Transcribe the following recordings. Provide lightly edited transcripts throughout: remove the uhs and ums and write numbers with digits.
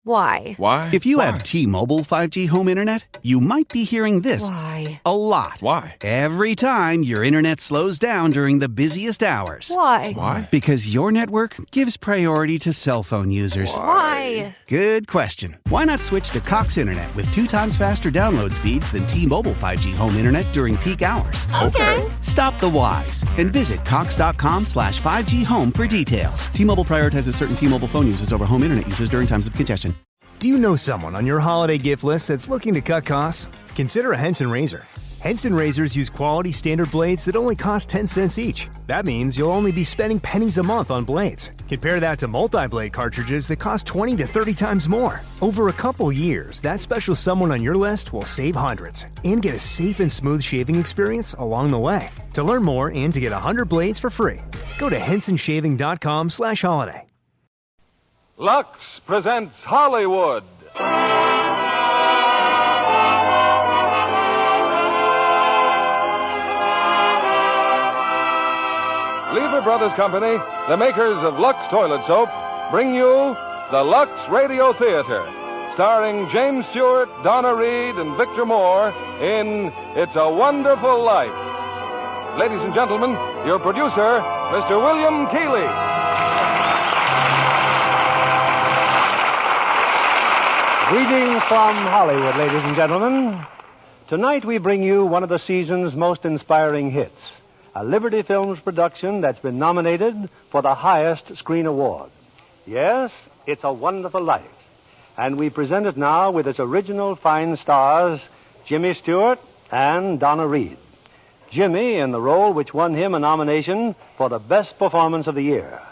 Why? Why? If you have T-Mobile 5G home internet, you might be hearing this Why? a lot. Why? Every time your internet slows down during the busiest hours. Why? Why? Because your network gives priority to cell phone users. Why? Good question. Why not switch to Cox Internet with 2 times faster download speeds than T-Mobile 5G home internet during peak hours? Okay. Stop the whys and visit cox.com/5G home for details. T-Mobile prioritizes certain T-Mobile phone users over home internet users during times of congestion. Do you know someone on your holiday gift list that's looking to cut costs? Consider a Henson razor. Henson razors use quality standard blades that only cost 10 cents each. That means you'll only be spending pennies a month on blades. Compare that to multi-blade cartridges that cost 20 to 30 times more. Over a couple years, that special someone on your list will save hundreds and get a safe and smooth shaving experience along the way. To learn more and to get 100 blades for free, go to hensonshaving.com/holiday. Lux presents Hollywood. Lever Brothers Company, the makers of Lux Toilet Soap, bring you the Lux Radio Theater, starring James Stewart, Donna Reed, and Victor Moore in It's a Wonderful Life. Ladies and gentlemen, your producer, Mr. William Keighley. Greetings from Hollywood, ladies and gentlemen. Tonight we bring you one of the season's most inspiring hits, a Liberty Films production that's been nominated for the highest screen award. Yes, It's a Wonderful Life. And we present it now with its original fine stars, Jimmy Stewart and Donna Reed. Jimmy in the role which won him a nomination for the best performance of the year.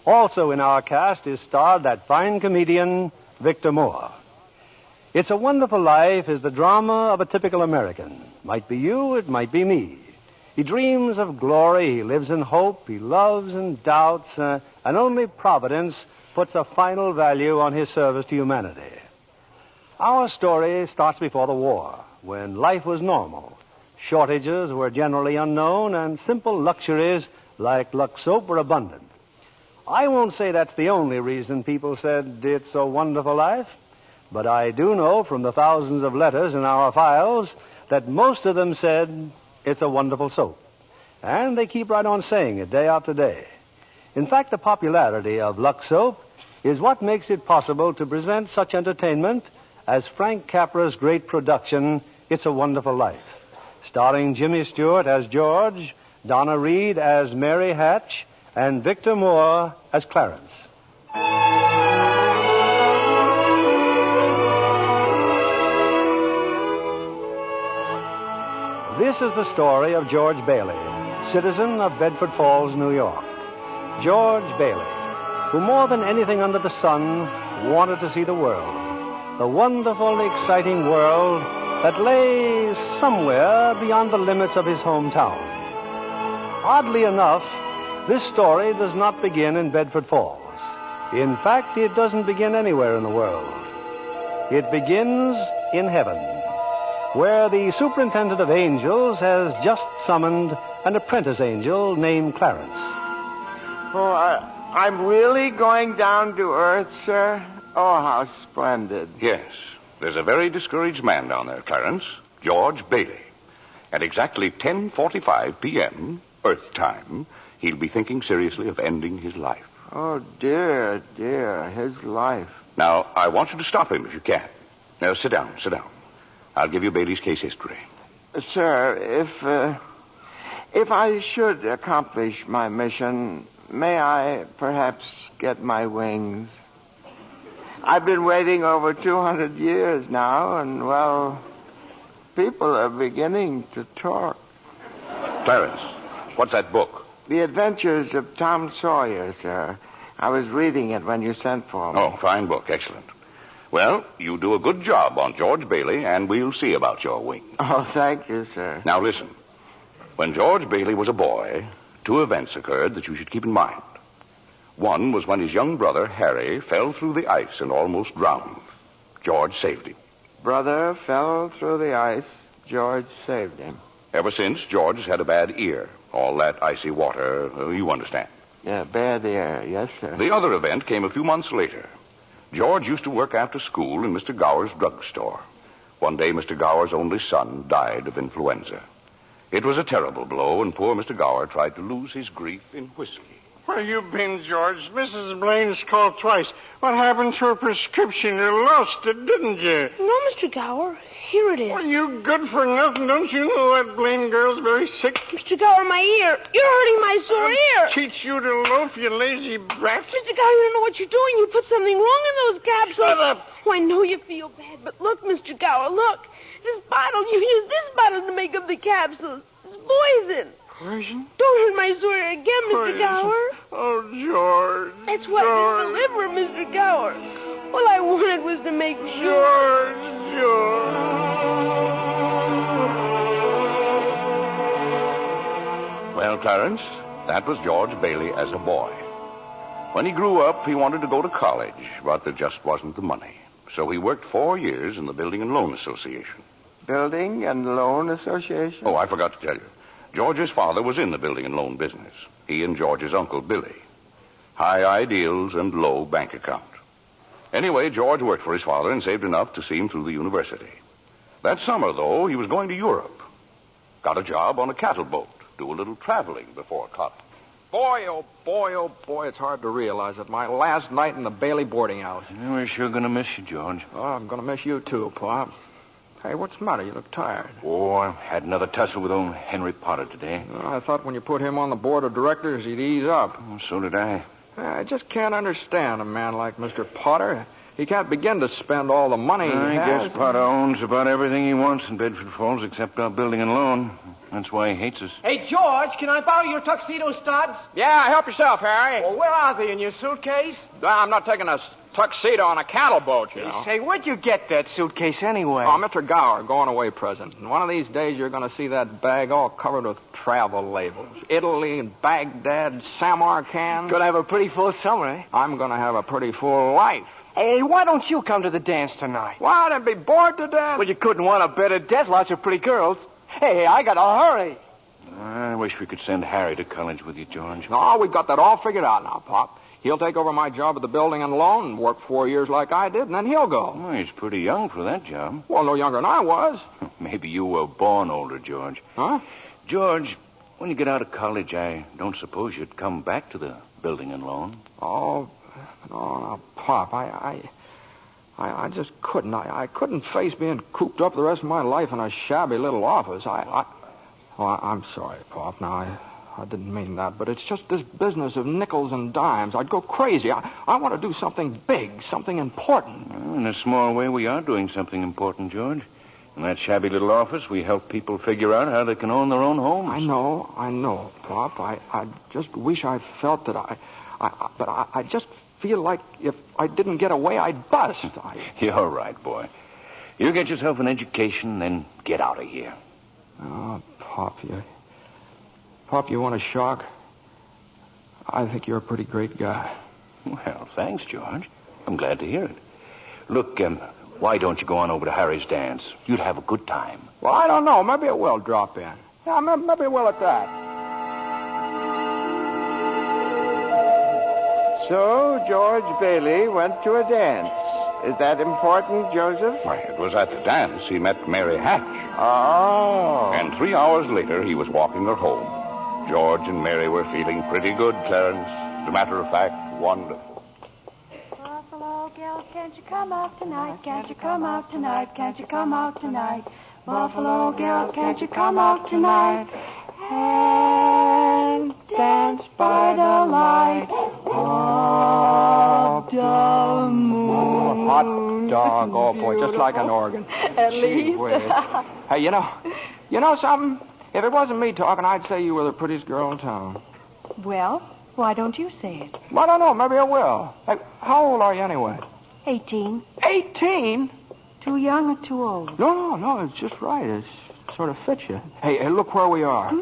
Also in our cast is starred that fine comedian, Victor Moore. It's a Wonderful Life is the drama of a typical American. Might be you, it might be me. He dreams of glory, he lives in hope, he loves and doubts, and only Providence puts a final value on his service to humanity. Our story starts before the war, when life was normal. Shortages were generally unknown, and simple luxuries like Lux soap were abundant. I won't say that's the only reason people said it's a wonderful life, but I do know from the thousands of letters in our files that most of them said it's a wonderful soap. And they keep right on saying it day after day. In fact, the popularity of Lux soap is what makes it possible to present such entertainment as Frank Capra's great production, It's a Wonderful Life, starring Jimmy Stewart as George, Donna Reed as Mary Hatch, and Victor Moore as Clarence. This is the story of George Bailey, citizen of Bedford Falls, New York. George Bailey, who more than anything under the sun wanted to see the world, the wonderful, exciting world that lay somewhere beyond the limits of his hometown. Oddly enough, this story does not begin in Bedford Falls. In fact, it doesn't begin anywhere in the world. It begins in heaven, where the superintendent of angels has just summoned an apprentice angel named Clarence. Oh, I'm really going down to Earth, sir? Oh, how splendid. Yes. There's a very discouraged man down there, Clarence, George Bailey. At exactly 10:45 p.m., Earth time, he'll be thinking seriously of ending his life. Oh, dear, his life. Now, I want you to stop him if you can. Now, sit down. I'll give you Bailey's case history. Sir, if I should accomplish my mission, may I perhaps get my wings? I've been waiting over 200 years now, and, well, people are beginning to talk. Clarence, what's that book? The Adventures of Tom Sawyer, sir. I was reading it when you sent for me. Oh, fine book. Excellent. Well, you do a good job on George Bailey, and we'll see about your wings. Oh, thank you, sir. Now, listen. When George Bailey was a boy, 2 events occurred that you should keep in mind. One was when his young brother, Harry, fell through the ice and almost drowned. George saved him. Brother fell through the ice. George saved him. Ever since, George has had a bad ear. All that icy water, you understand. Yeah, bad ear. Yes, sir. The other event came a few months later. George used to work after school in Mr. Gower's drugstore. One day, Mr. Gower's only son died of influenza. It was a terrible blow, and poor Mr. Gower tried to lose his grief in whiskey. Where you been, George? Mrs. Blaine's called twice. What happened to her prescription? You lost it, didn't you? No, Mr. Gower. Here it is. Well, you good for nothing. Don't you know that Blaine girl's very sick? Mr. Gower, my ear. You're hurting my sore ear. Teach you to loaf, you lazy brat. Mr. Gower, you don't know what you're doing. You put something wrong in those capsules. Shut up. Oh, I know you feel bad, but look, Mr. Gower, look. This bottle, you used this bottle to make up the capsules. It's poison. Poison? Don't hurt my sore ear again, Mr. Poison. Gower. Oh, George. That's what George. is the liver, Mr. Gower. All I wanted was to make sure. George. Well, Clarence, that was George Bailey as a boy. When he grew up, he wanted to go to college, but there just wasn't the money. So he worked 4 years in the Building and Loan Association. Building and Loan Association? Oh, I forgot to tell you. George's father was in the building and loan business. He and George's uncle, Billy. High ideals and low bank account. Anyway, George worked for his father and saved enough to see him through the university. That summer, though, he was going to Europe. Got a job on a cattle boat. Do a little traveling before college. Boy, oh boy, it's hard to realize it. My last night in the Bailey boarding house. Yeah, we're sure going to miss you, George. Oh, I'm going to miss you, too, Pop. Hey, what's the matter? You look tired. Oh, I had another tussle with old Henry Potter today. I thought when you put him on the board of directors, he'd ease up. Oh, so did I. I just can't understand a man like Mr. Potter. He can't begin to spend all the money he I has. guess Potter owns about everything he wants in Bedford Falls except our building and loan. That's why he hates us. Hey, George, can I borrow your tuxedo studs? Yeah, help yourself, Harry. Well, where are they, in your suitcase? I'm not taking a tuxedo on a cattle boat, you know. Say, where'd you get that suitcase anyway? Oh, Mr. Gower, going away present. And one of these days you're going to see that bag all covered with travel labels. Italy and Baghdad, Samarkand. Gonna have a pretty full summer, eh? I'm going to have a pretty full life. Hey, why don't you come to the dance tonight? What? I'd be bored to death. Well, you couldn't want a better death. Lots of pretty girls. Hey, I got to hurry. I wish we could send Harry to college with you, George. No, we've got that all figured out now, Pop. He'll take over my job at the building and loan and work 4 years like I did, and then he'll go. Oh, he's pretty young for that job. Well, no younger than I was. Maybe you were born older, George. Huh? George, when you get out of college, I don't suppose you'd come back to the building and loan. Oh, no, Pop, I just couldn't. I couldn't face being cooped up the rest of my life in a shabby little office. I'm sorry, Pop. Now, I didn't mean that, but it's just this business of nickels and dimes. I'd go crazy. I want to do something big, something important. Well, in a small way, we are doing something important, George. In that shabby little office, we help people figure out how they can own their own homes. I know, Pop. I just wish I felt that but I just feel like if I didn't get away, I'd bust. You're right, boy. You get yourself an education, then get out of here. Oh, Pop, you want a shock? I think you're a pretty great guy. Well, thanks, George. I'm glad to hear it. Look, why don't you go on over to Harry's dance? You'd have a good time. Well, I don't know. Maybe it will drop in. Yeah, maybe it will at that. So, George Bailey went to a dance. Is that important, Joseph? Why, it was at the dance he met Mary Hatch. Oh. And 3 hours later, he was walking her home. George and Mary were feeling pretty good, Clarence. As a matter of fact, wonderful. Buffalo girl, can't you come out tonight? Can't you come out tonight? Can't you come out tonight? Buffalo girl, can't you come out tonight? And dance by the light of the moon. Hot dog, oh boy, just like an organ. At least. Hey, you know something? If it wasn't me talking, I'd say you were the prettiest girl in town. Well, why don't you say it? Well, I don't know. Maybe I will. Hey, how old are you anyway? 18. 18? Too young or too old? No, it's just right. It sort of fits you. Hey, look where we are.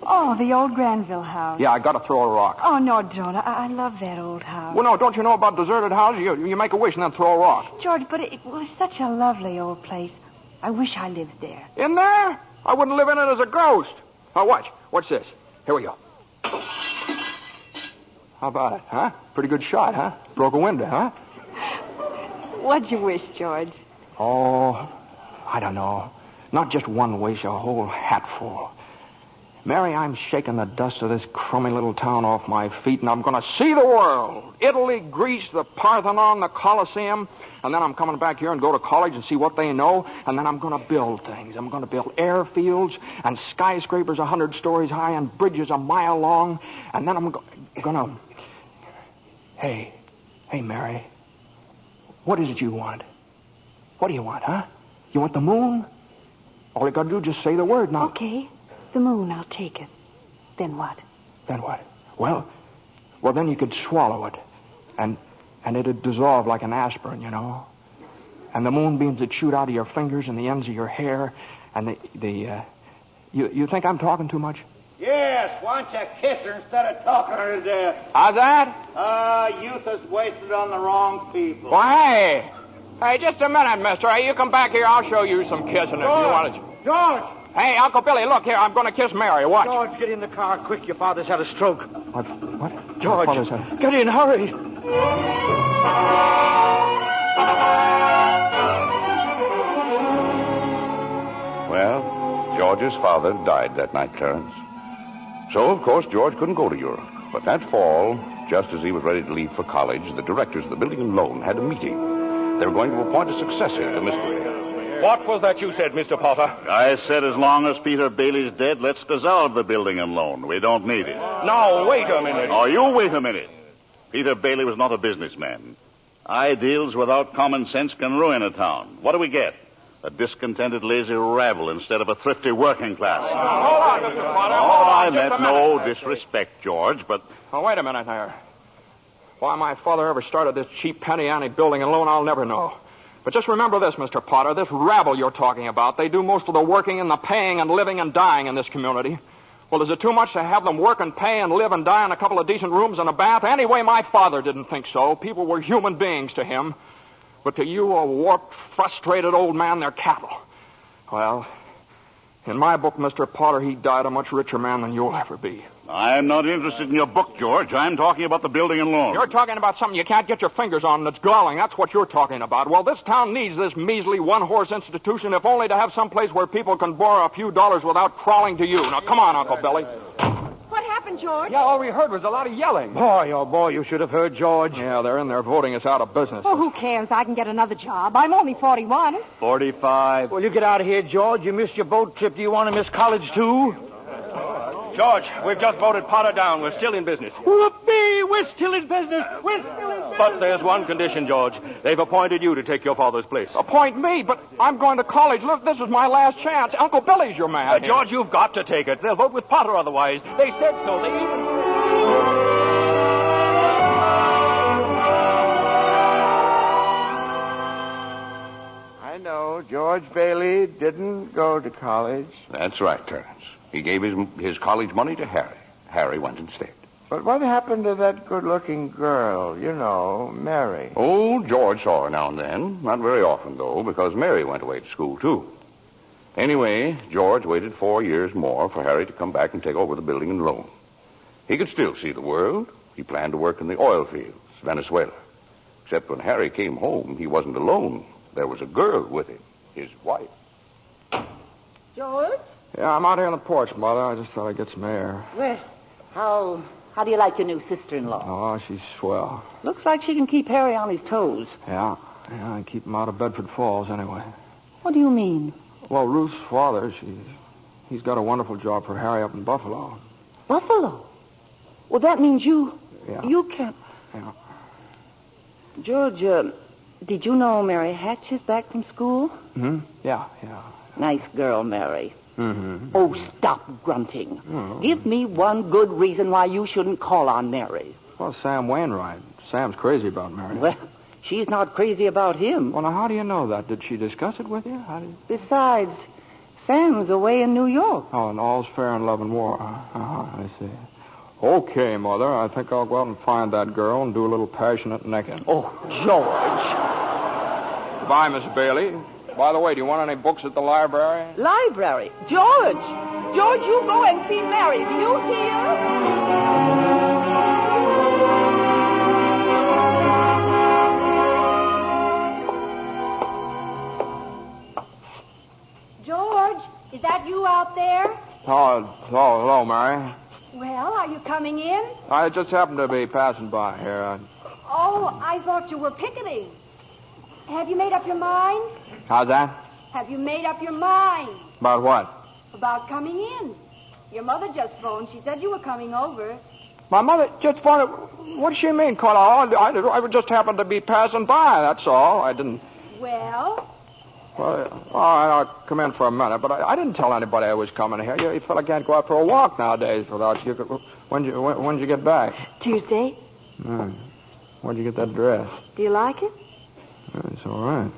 Oh, the old Granville house. Yeah, I got to throw a rock. Oh, no, don't. I love that old house. Well, no, don't you know about deserted houses? You make a wish and then throw a rock. George, but it was such a lovely old place. I wish I lived there. In there? I wouldn't live in it as a ghost. Now, watch. Watch this. Here we go. How about it, huh? Pretty good shot, huh? Broke a window, huh? What'd you wish, George? Oh, I don't know. Not just one wish, a whole hatful. Mary, I'm shaking the dust of this crummy little town off my feet, and I'm going to see the world. Italy, Greece, the Parthenon, the Colosseum. And then I'm coming back here and go to college and see what they know. And then I'm going to build things. I'm going to build airfields and skyscrapers 100 stories high and bridges a mile long. And then I'm going to... Hey, Mary. What is it you want? What do you want, huh? You want the moon? All you got to do is just say the word now. Okay. The moon, I'll take it. Then what? Then what? Well, then you could swallow it. And it'd dissolve like an aspirin, you know. And the moonbeams would shoot out of your fingers and the ends of your hair. And you think I'm talking too much? Yes, why don't you kiss her instead of talking her to death? How's that? Youth is wasted on the wrong people. Well, hey, just a minute, mister. Hey, you come back here, I'll show you some kissing if you want to. George! Hey, Uncle Billy, look here. I'm going to kiss Mary. Watch. George, get in the car quick. Your father's had a stroke. What? George, Father's had... get in, hurry. Well, George's father died that night, Clarence. So, of course, George couldn't go to Europe. But that fall, just as he was ready to leave for college, the directors of the building and loan had a meeting. They were going to appoint a successor to Mr. What was that you said, Mr. Potter? I said as long as Peter Bailey's dead, let's dissolve the building and loan. We don't need it. No, wait a minute. Oh, you wait a minute. Peter Bailey was not a businessman. Ideals without common sense can ruin a town. What do we get? A discontented, lazy rabble instead of a thrifty working class. Hold on, Mr. Potter. I meant no disrespect, George, but... Oh, wait a minute there. Why my father ever started this cheap penny-ante building and loan, I'll never know. But just remember this, Mr. Potter, this rabble you're talking about, they do most of the working and the paying and living and dying in this community. Well, is it too much to have them work and pay and live and die in a couple of decent rooms and a bath? Anyway, my father didn't think so. People were human beings to him. But to you, a warped, frustrated old man, they're cattle. Well, in my book, Mr. Potter, he died a much richer man than you'll ever be. I'm not interested in your book, George. I'm talking about the building and loan. You're talking about something you can't get your fingers on that's galling. That's what you're talking about. Well, this town needs this measly one-horse institution, if only to have some place where people can borrow a few dollars without crawling to you. Now, come on, Uncle Billy. What happened, George? Yeah, all we heard was a lot of yelling. Boy, oh, boy, you should have heard George. Yeah, they're in there voting us out of business. Oh, who cares? I can get another job. I'm only 41. 45. Well, you get out of here, George. You missed your boat trip. Do you want to miss college, too? George, we've just voted Potter down. We're still in business. Whoopee! We're still in business. We're still in business. But there's one condition, George. They've appointed you to take your father's place. Appoint me, but I'm going to college. Look, this is my last chance. Uncle Billy's your man. George, you've got to take it. They'll vote with Potter otherwise. They said so. They even... I know. George Bailey didn't go to college. That's right, Terence. He gave his college money to Harry. Harry went instead. But what happened to that good-looking girl, you know, Mary? Oh, George saw her now and then. Not very often, though, because Mary went away to school, too. Anyway, George waited 4 years more for Harry to come back and take over the building and loan. He could still see the world. He planned to work in the oil fields, Venezuela. Except when Harry came home, he wasn't alone. There was a girl with him, his wife. George? Yeah, I'm out here on the porch, Mother. I just thought I'd get some air. Well, how do you like your new sister-in-law? Oh, she's swell. Looks like she can keep Harry on his toes. Yeah, I keep him out of Bedford Falls anyway. What do you mean? Well, Ruth's father, he's got a wonderful job for Harry up in Buffalo. Buffalo? Well, that means you can't... Yeah. George, did you know Mary Hatch is back from school? Hmm? Yeah. Nice girl, Mary. Mm-hmm. Oh, stop grunting. Mm-hmm. Give me one good reason why you shouldn't call on Mary. Well, Sam Wainwright. Sam's crazy about Mary. Well, she's not crazy about him. Well, now, how do you know that? Did she discuss it with you? Besides, Sam's away in New York. Oh, and all's fair in love and war. I see. Okay, Mother, I think I'll go out and find that girl and do a little passionate necking. Oh, George. Goodbye, Miss Bailey. By the way, do you want any books at the library? Library? George, you go and see Mary. Do you hear? that you out there? Oh, hello, Mary. Well, are you coming in? I just happened to be passing by here. Oh, I thought you were picketing. Have you made up your mind? How's that? Have you made up your mind? About what? About coming in. Your mother just phoned. She said you were coming over. My mother just phoned. What does she mean, Carla? I just happened to be passing by, that's all. I didn't... Well? Well, I'll come in for a minute, but I didn't tell anybody I was coming here. You fella can't go out for a walk nowadays without you. When'd you get back? Tuesday. Where'd you get that dress? Do you like it? It's all right.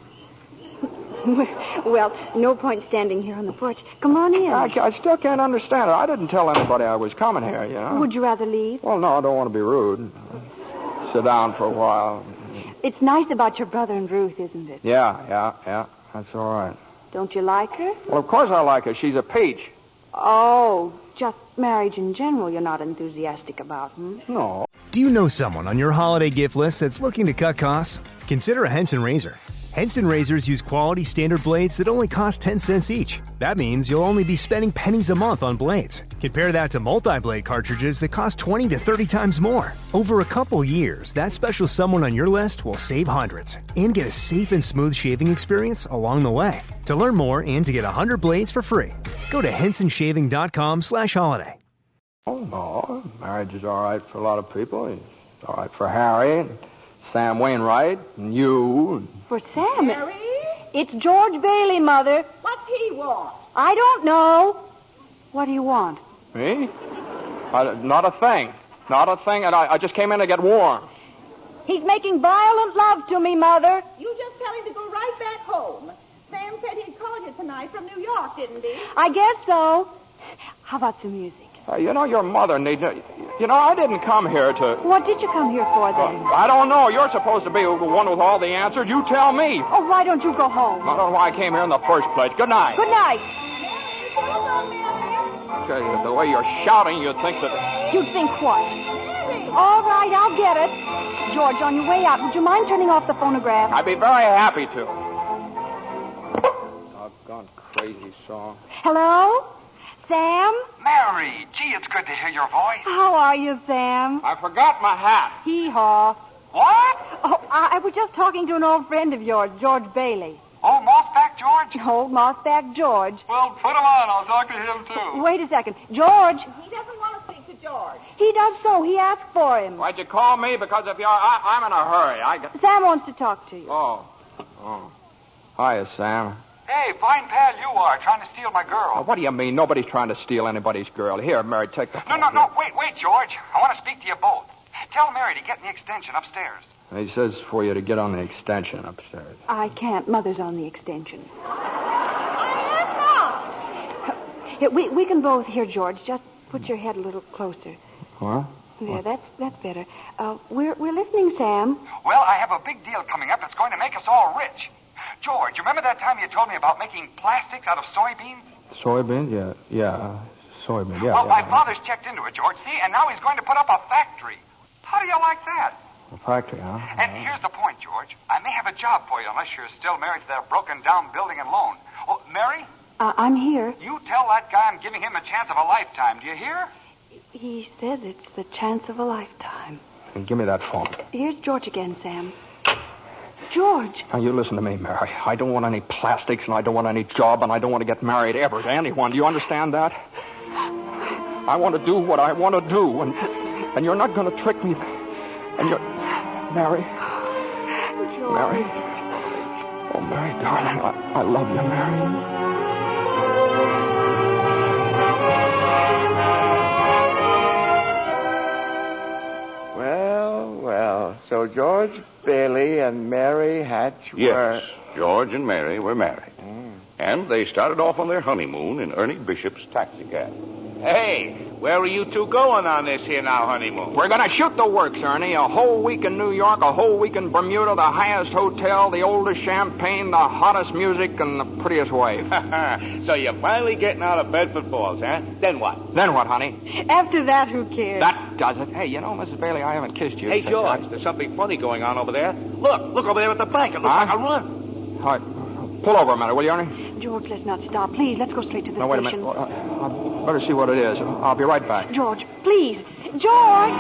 Well, no point standing here on the porch. Come on in. I still can't understand it. I didn't tell anybody I was coming here, you know. Would you rather leave? Well, no, I don't want to be rude. Sit down for a while. It's nice about your brother and Ruth, isn't it? Yeah. That's all right. Don't you like her? Well, of course I like her. She's a peach. Oh, just marriage in general you're not enthusiastic about, No. Do you know someone on your holiday gift list that's looking to cut costs? Consider a Henson razor. Henson razors use quality standard blades that only cost 10 cents each. That means you'll only be spending pennies a month on blades. Compare that to multi-blade cartridges that cost 20 to 30 times more. Over a couple years, that special someone on your list will save hundreds and get a safe and smooth shaving experience along the way. To learn more and to get 100 blades for free, go to hensonshaving.com/holiday. Oh, no. Marriage is all right for a lot of people. It's all right for Harry, and Sam Wainwright, and you. For Sam? Mary? It's George Bailey, Mother. What's he want? I don't know. What do you want? Me? Not a thing. Not a thing, and I just came in to get warm. He's making violent love to me, Mother. You just tell him to go right back home. Sam said he'd called you tonight from New York, didn't he? I guess so. How about some music? Your mother needs... I didn't come here to... What did you come here for, then? I don't know. You're supposed to be the one with all the answers. You tell me. Oh, why don't you go home? I don't know why I came here in the first place. Good night. Good night. The way you're shouting, you'd think that... You'd think what? All right, I'll get it. George, on your way out, would you mind turning off the phonograph? I'd be very happy to. Doggone crazy song. Hello? Sam? Mary, gee, it's good to hear your voice. How are you, Sam? I forgot my hat. Hee-haw. What? Oh, I was just talking to an old friend of yours, George Bailey. Oh, Mossback George? Oh, Mossback George. Well, put him on. I'll talk to him, too. Wait a second. George. He doesn't want to speak to George. He does so. He asked for him. Why'd you call me? Because if I'm in a hurry. Sam wants to talk to you. Oh. Hiya, Sam. Hey, fine pal you are, trying to steal my girl. What do you mean? Nobody's trying to steal anybody's girl. Here, Mary, take the phone. No. Wait, George. I want to speak to you both. Tell Mary to get in the extension upstairs. He says for you to get on the extension upstairs. I can't. Mother's on the extension. Here, we can both hear, George. Just put your head a little closer. What? There, that's better. We're listening, Sam. Well, I have a big deal coming up that's going to make us all rich. George, you remember that time you told me about making plastics out of soybeans? Soybeans? Yeah. Soybeans, yeah. Well, my father's checked into it, George, see? And now he's going to put up a factory. How do you like that? A factory, huh? And here's the point, George. I may have a job for you unless you're still married to that broken-down building and loan. Oh, Mary? I'm here. You tell that guy I'm giving him a chance of a lifetime. Do you hear? He says it's the chance of a lifetime. And give me that phone. Here's George again, Sam. George. Now, you listen to me, Mary. I don't want any plastics, and I don't want any job, and I don't want to get married ever to anyone. Do you understand that? I want to do what I want to do, and you're not going to trick me. And you're... Mary. George. Mary. Oh, Mary, darling, I love you, Mary. Well, so George Bailey and Mary Hatch were... Yes, George and Mary were married. And they started off on their honeymoon in Ernie Bishop's taxicab. Hey, where are you two going on this here now honeymoon? We're going to shoot the works, Ernie. A whole week in New York, a whole week in Bermuda, the highest hotel, the oldest champagne, the hottest music, and the prettiest wife. So you're finally getting out of Bedford Falls, huh? Then what? Then what, honey? After that, who cares? That does it. Hey, Mrs. Bailey, I haven't kissed you. Hey, George, there's something funny going on over there. Look over there at the bank. It looks like a run. All right. Pull over a minute, will you, Ernie? George, let's not stop. Please, let's go straight to the Now, wait a station. minute. I'd better see what it is. I'll be right back. George, please. George!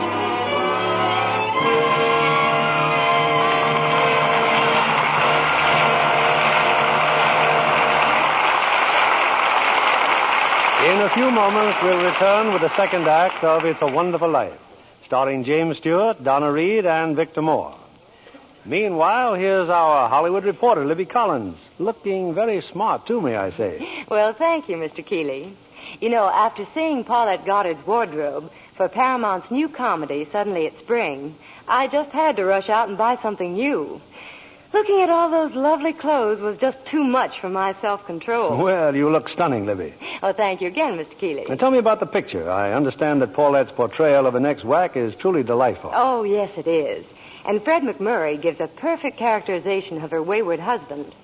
In a few moments, we'll return with the second act of It's a Wonderful Life, starring James Stewart, Donna Reed, and Victor Moore. Meanwhile, here's our Hollywood reporter, Libby Collins, looking very smart, too, may I say. Well, thank you, Mr. Keeley. You know, after seeing Paulette Goddard's wardrobe for Paramount's new comedy, Suddenly It's Spring, I just had to rush out and buy something new. Looking at all those lovely clothes was just too much for my self-control. Well, you look stunning, Libby. Oh, thank you again, Mr. Keeley. Now, tell me about the picture. I understand that Paulette's portrayal of an ex-whack is truly delightful. Oh, yes, it is. And Fred McMurray gives a perfect characterization of her wayward husband.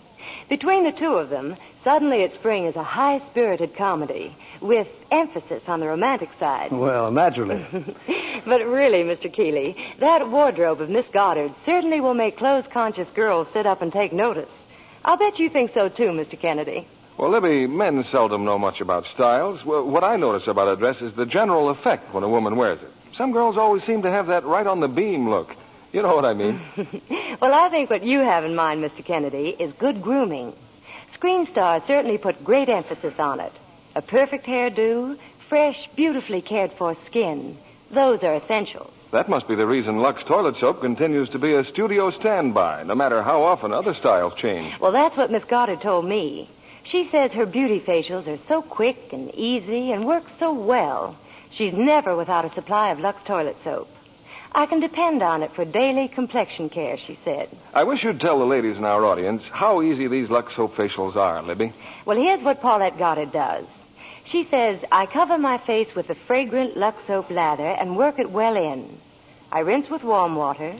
Between the two of them, Suddenly It's Spring is a high-spirited comedy with emphasis on the romantic side. Well, naturally. But really, Mr. Keeley, that wardrobe of Miss Goddard certainly will make clothes-conscious girls sit up and take notice. I'll bet you think so, too, Mr. Kennedy. Well, Libby, men seldom know much about styles. Well, what I notice about a dress is the general effect when a woman wears it. Some girls always seem to have that right-on-the-beam look. You know what I mean. Well, I think what you have in mind, Mr. Kennedy, is good grooming. Screen stars certainly put great emphasis on it. A perfect hairdo, fresh, beautifully cared-for skin. Those are essentials. That must be the reason Lux Toilet Soap continues to be a studio standby, no matter how often other styles change. Well, that's what Miss Goddard told me. She says her beauty facials are so quick and easy and work so well. She's never without a supply of Lux Toilet Soap. I can depend on it for daily complexion care, she said. I wish you'd tell the ladies in our audience how easy these Lux Soap facials are, Libby. Well, here's what Paulette Goddard does. She says, I cover my face with the fragrant Lux Soap lather and work it well in. I rinse with warm water,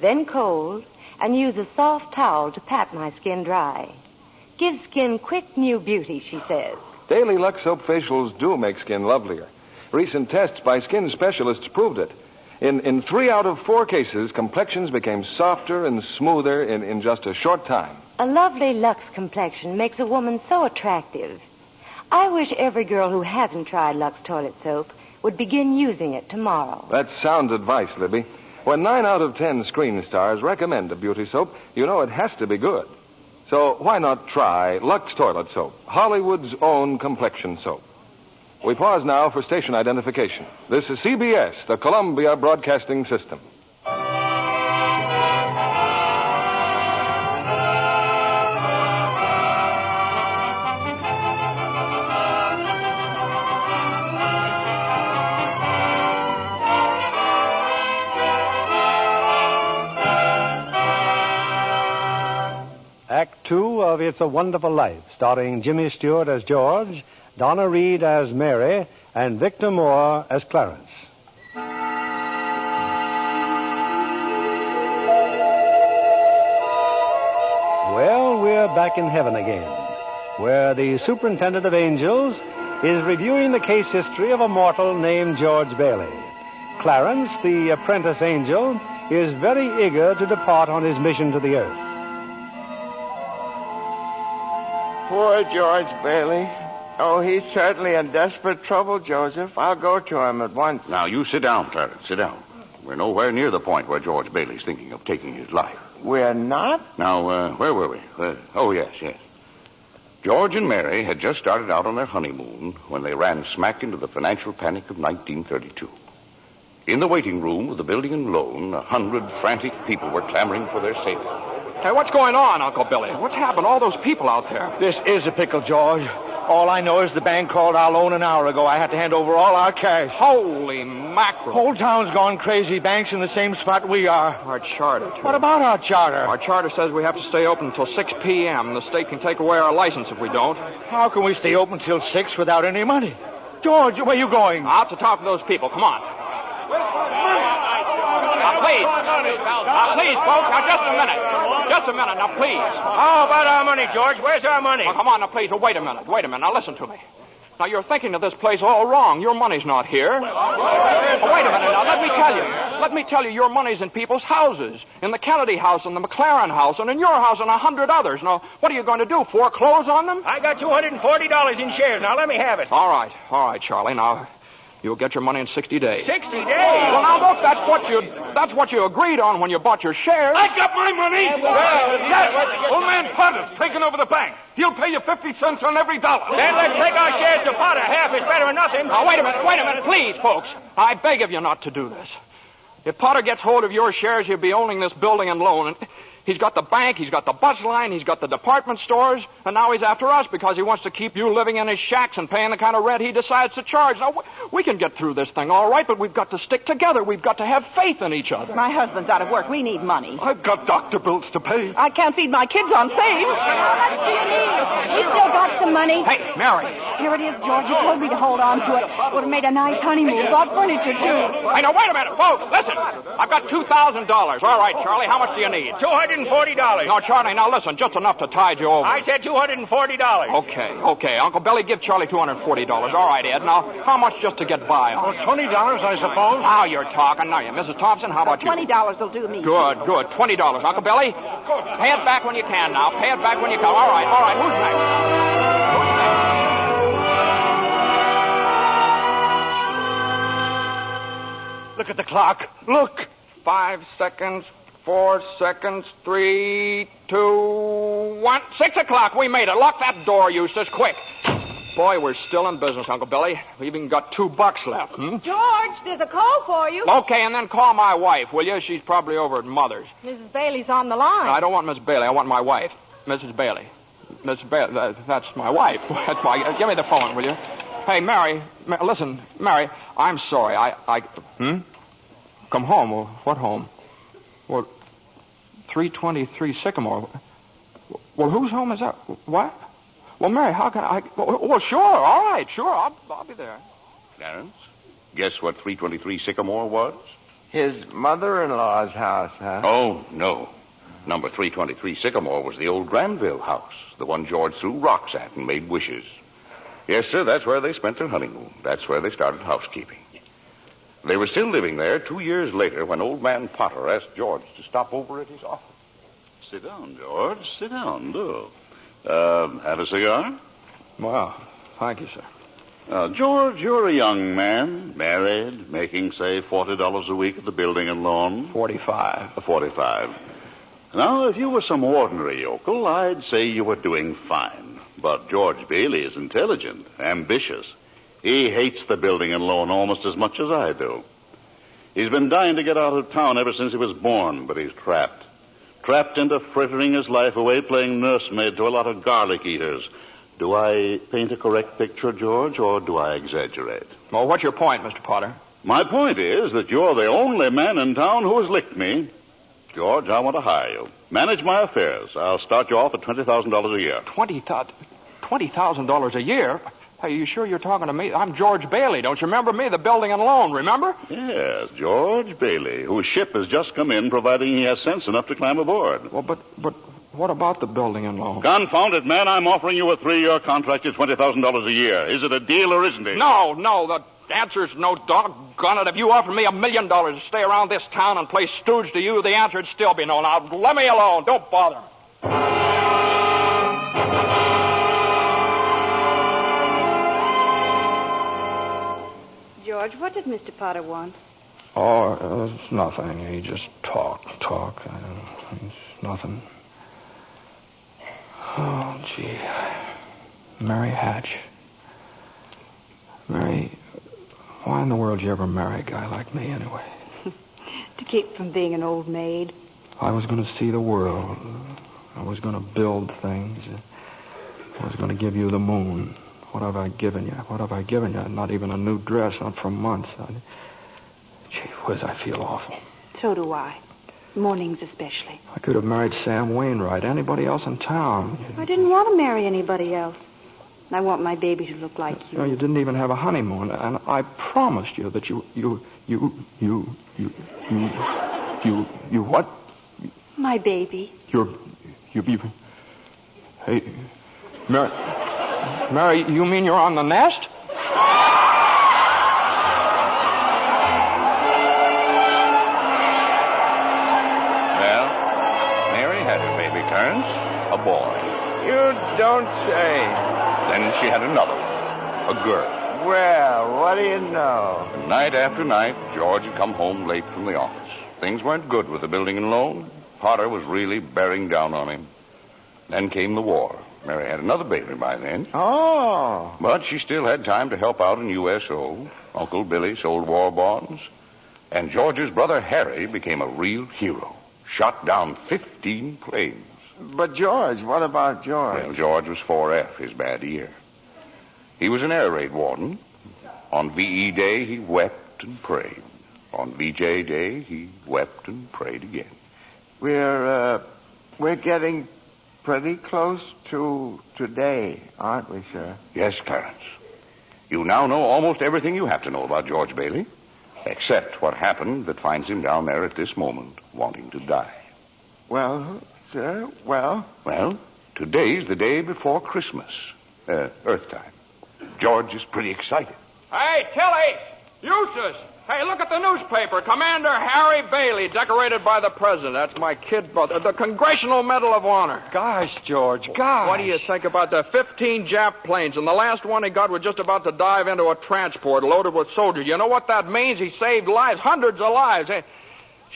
then cold, and use a soft towel to pat my skin dry. Gives skin quick new beauty, she says. Daily Lux Soap facials do make skin lovelier. Recent tests by skin specialists proved it. In 3 out of 4 cases, complexions became softer and smoother in just a short time. A lovely Lux complexion makes a woman so attractive. I wish every girl who hasn't tried Lux Toilet Soap would begin using it tomorrow. That's sound advice, Libby. When 9 out of 10 screen stars recommend a beauty soap, you know it has to be good. So why not try Lux Toilet Soap, Hollywood's own complexion soap? We pause now for station identification. This is CBS, the Columbia Broadcasting System. Act 2 of It's a Wonderful Life, starring Jimmy Stewart as George, Donna Reed as Mary, and Victor Moore as Clarence. Well, we're back in heaven again, where the superintendent of angels is reviewing the case history of a mortal named George Bailey. Clarence, the apprentice angel, is very eager to depart on his mission to the earth. Poor George Bailey. Oh, he's certainly in desperate trouble, Joseph. I'll go to him at once. Now, you sit down, Clarence. Sit down. We're nowhere near the point where George Bailey's thinking of taking his life. We're not? Now, where were we? Yes. George and Mary had just started out on their honeymoon when they ran smack into the financial panic of 1932. In the waiting room of the building and loan, 100 frantic people were clamoring for their savior. Hey, what's going on, Uncle Billy? What's happened to all those people out there? This is a pickle, George. All I know is the bank called our loan an hour ago. I had to hand over all our cash. Holy mackerel. Whole town's gone crazy. Bank's in the same spot we are. Our charter, too. What about our charter? Our charter says we have to stay open until 6 p.m. The state can take away our license if we don't. How can we stay open till 6 without any money? George, where are you going? Out to talk to those people. Come on. Now, please. Please, folks. Now, just a minute. Just a minute. Now, please. How about our money, George? Where's our money? Oh, come on, now, please. Now, wait a minute. Now, listen to me. Now, you're thinking of this place all wrong. Your money's not here. Wait a minute now. Let me tell you, your money's in people's houses. In the Kennedy house, and the McLaren house, and in your house, and 100 others. Now, what are you going to do, foreclose on them? I got $240 in shares. Now, let me have it. All right, Charlie. Now, you'll get your money in 60 days. 60 days? Well, now, look, that's what you agreed on when you bought your shares. I got my money! Yes! Old man Potter's taking over the bank. He'll pay you 50 cents on every dollar. Then let's take our shares to Potter. Half is better than nothing. Now, wait a minute, please, folks. I beg of you not to do this. If Potter gets hold of your shares, he'll be owning this building and loan. He's got the bank, he's got the bus line, he's got the department stores, and now he's after us because he wants to keep you living in his shacks and paying the kind of rent he decides to charge. Now, we can get through this thing all right, but we've got to stick together. We've got to have faith in each other. My husband's out of work. We need money. I've got doctor bills to pay. I can't feed my kids on save. How much do you need? We still got some money. Hey, Mary. Here it is, George. You told me to hold on to it. Would have made a nice honeymoon. Bought furniture, too. Hey, now, wait a minute, folks. Listen. I've got $2,000. All right, Charlie, how much do you need? $240. No, Charlie, now listen, just enough to tide you over. I said $240. Okay. Uncle Billy, give Charlie $240. All right, Ed. Now, how much just to get by on? $20, I suppose. Now you're talking. Now, Mrs. Thompson, how about you? $20 will do me. Good. $20. Uncle Billy, pay it back when you can now. Pay it back when you can. All right. Who's next? Look at the clock. Look. 5 seconds. 4 seconds, 3, 2, 1. 6 o'clock. We made it. Lock that door, Eustace, quick. Boy, we're still in business, Uncle Billy. We've even got $2 left. George, there's a call for you. Okay, and then call my wife, will you? She's probably over at Mother's. Mrs. Bailey's on the line. No, I don't want Miss Bailey. I want my wife, Mrs. Bailey. Mrs. Bailey, that's my wife. That's my. Give me the phone, will you? Hey, Mary. Listen, Mary. I'm sorry. Come home. Well, what home? Well, 323 Sycamore. Well, whose home is that? What? Well, Mary, how can I... Well, sure, all right, sure, I'll be there. Clarence, guess what 323 Sycamore was? His mother-in-law's house, huh? Oh, no. Number 323 Sycamore was the old Granville house, the one George threw rocks at and made wishes. Yes, sir, that's where they spent their honeymoon. That's where they started housekeeping. They were still living there 2 years later when old man Potter asked George to stop over at his office. Sit down, George. Sit down, do. Have a cigar? Well, thank you, sir. George, you're a young man, married, making, say, $40 a week at the building and loan. 45. 45. Now, if you were some ordinary yokel, I'd say you were doing fine. But George Bailey is intelligent, ambitious. He hates the building and loan almost as much as I do. He's been dying to get out of town ever since he was born, but he's trapped. Trapped into frittering his life away playing nursemaid to a lot of garlic eaters. Do I paint a correct picture, George, or do I exaggerate? Well, what's your point, Mr. Potter? My point is that you're the only man in town who has licked me. George, I want to hire you. Manage my affairs. I'll start you off at $20,000 a year. $20,000 a year? Are you sure you're talking to me? I'm George Bailey. Don't you remember me? The building and loan, remember? Yes, George Bailey, whose ship has just come in, providing he has sense enough to climb aboard. Well, but what about the building and loan? Confound it, man. I'm offering you a 3-year contract at $20,000 a year. Is it a deal or isn't it? No. The answer's no, doggone it. If you offered me $1 million to stay around this town and play stooge to you, the answer'd still be no. Now, let me alone. Don't bother me. George, what did Mr. Potter want? Oh, it's nothing. He just talk. It's nothing. Oh, gee. Mary Hatch. Mary, why in the world did you ever marry a guy like me anyway? To keep from being an old maid. I was going to see the world. I was going to build things. I was going to give you the moon. What have I given you? Not even a new dress, not for months. Gee whiz, I feel awful. So do I. Mornings especially. I could have married Sam Wainwright, anybody else in town. I didn't want to marry anybody else. I want my baby to look like you. No, you didn't even have a honeymoon, and I promised you that you what? My baby. Hey, Mary. Mary, you mean you're on the nest? Well, Mary had her baby Clarence, a boy. You don't say. Then she had another one, a girl. Well, what do you know? Night after night, George had come home late from the office. Things weren't good with the building and loan. Potter was really bearing down on him. Then came the war. Mary had another baby by then. Oh. But she still had time to help out in USO. Uncle Billy sold war bonds. And George's brother Harry became a real hero. Shot down 15 planes. But George, what about George? Well, George was 4F, his bad year. He was an air raid warden. On VE Day, he wept and prayed. On VJ Day, he wept and prayed again. We're getting pretty close to today, aren't we, sir? Yes, Clarence. You now know almost everything you have to know about George Bailey, except what happened that finds him down there at this moment, wanting to die. Well, sir, well? Well, today's the day before Christmas, Earth time. George is pretty excited. Hey, Tilly! Eustace! Hey, look at the newspaper. Commander Harry Bailey, decorated by the president. That's my kid brother. The Congressional Medal of Honor. Gosh, George, gosh. What do you think about the 15 Jap planes? And the last one he got was just about to dive into a transport loaded with soldiers. You know what that means? He saved lives, hundreds of lives. Hey,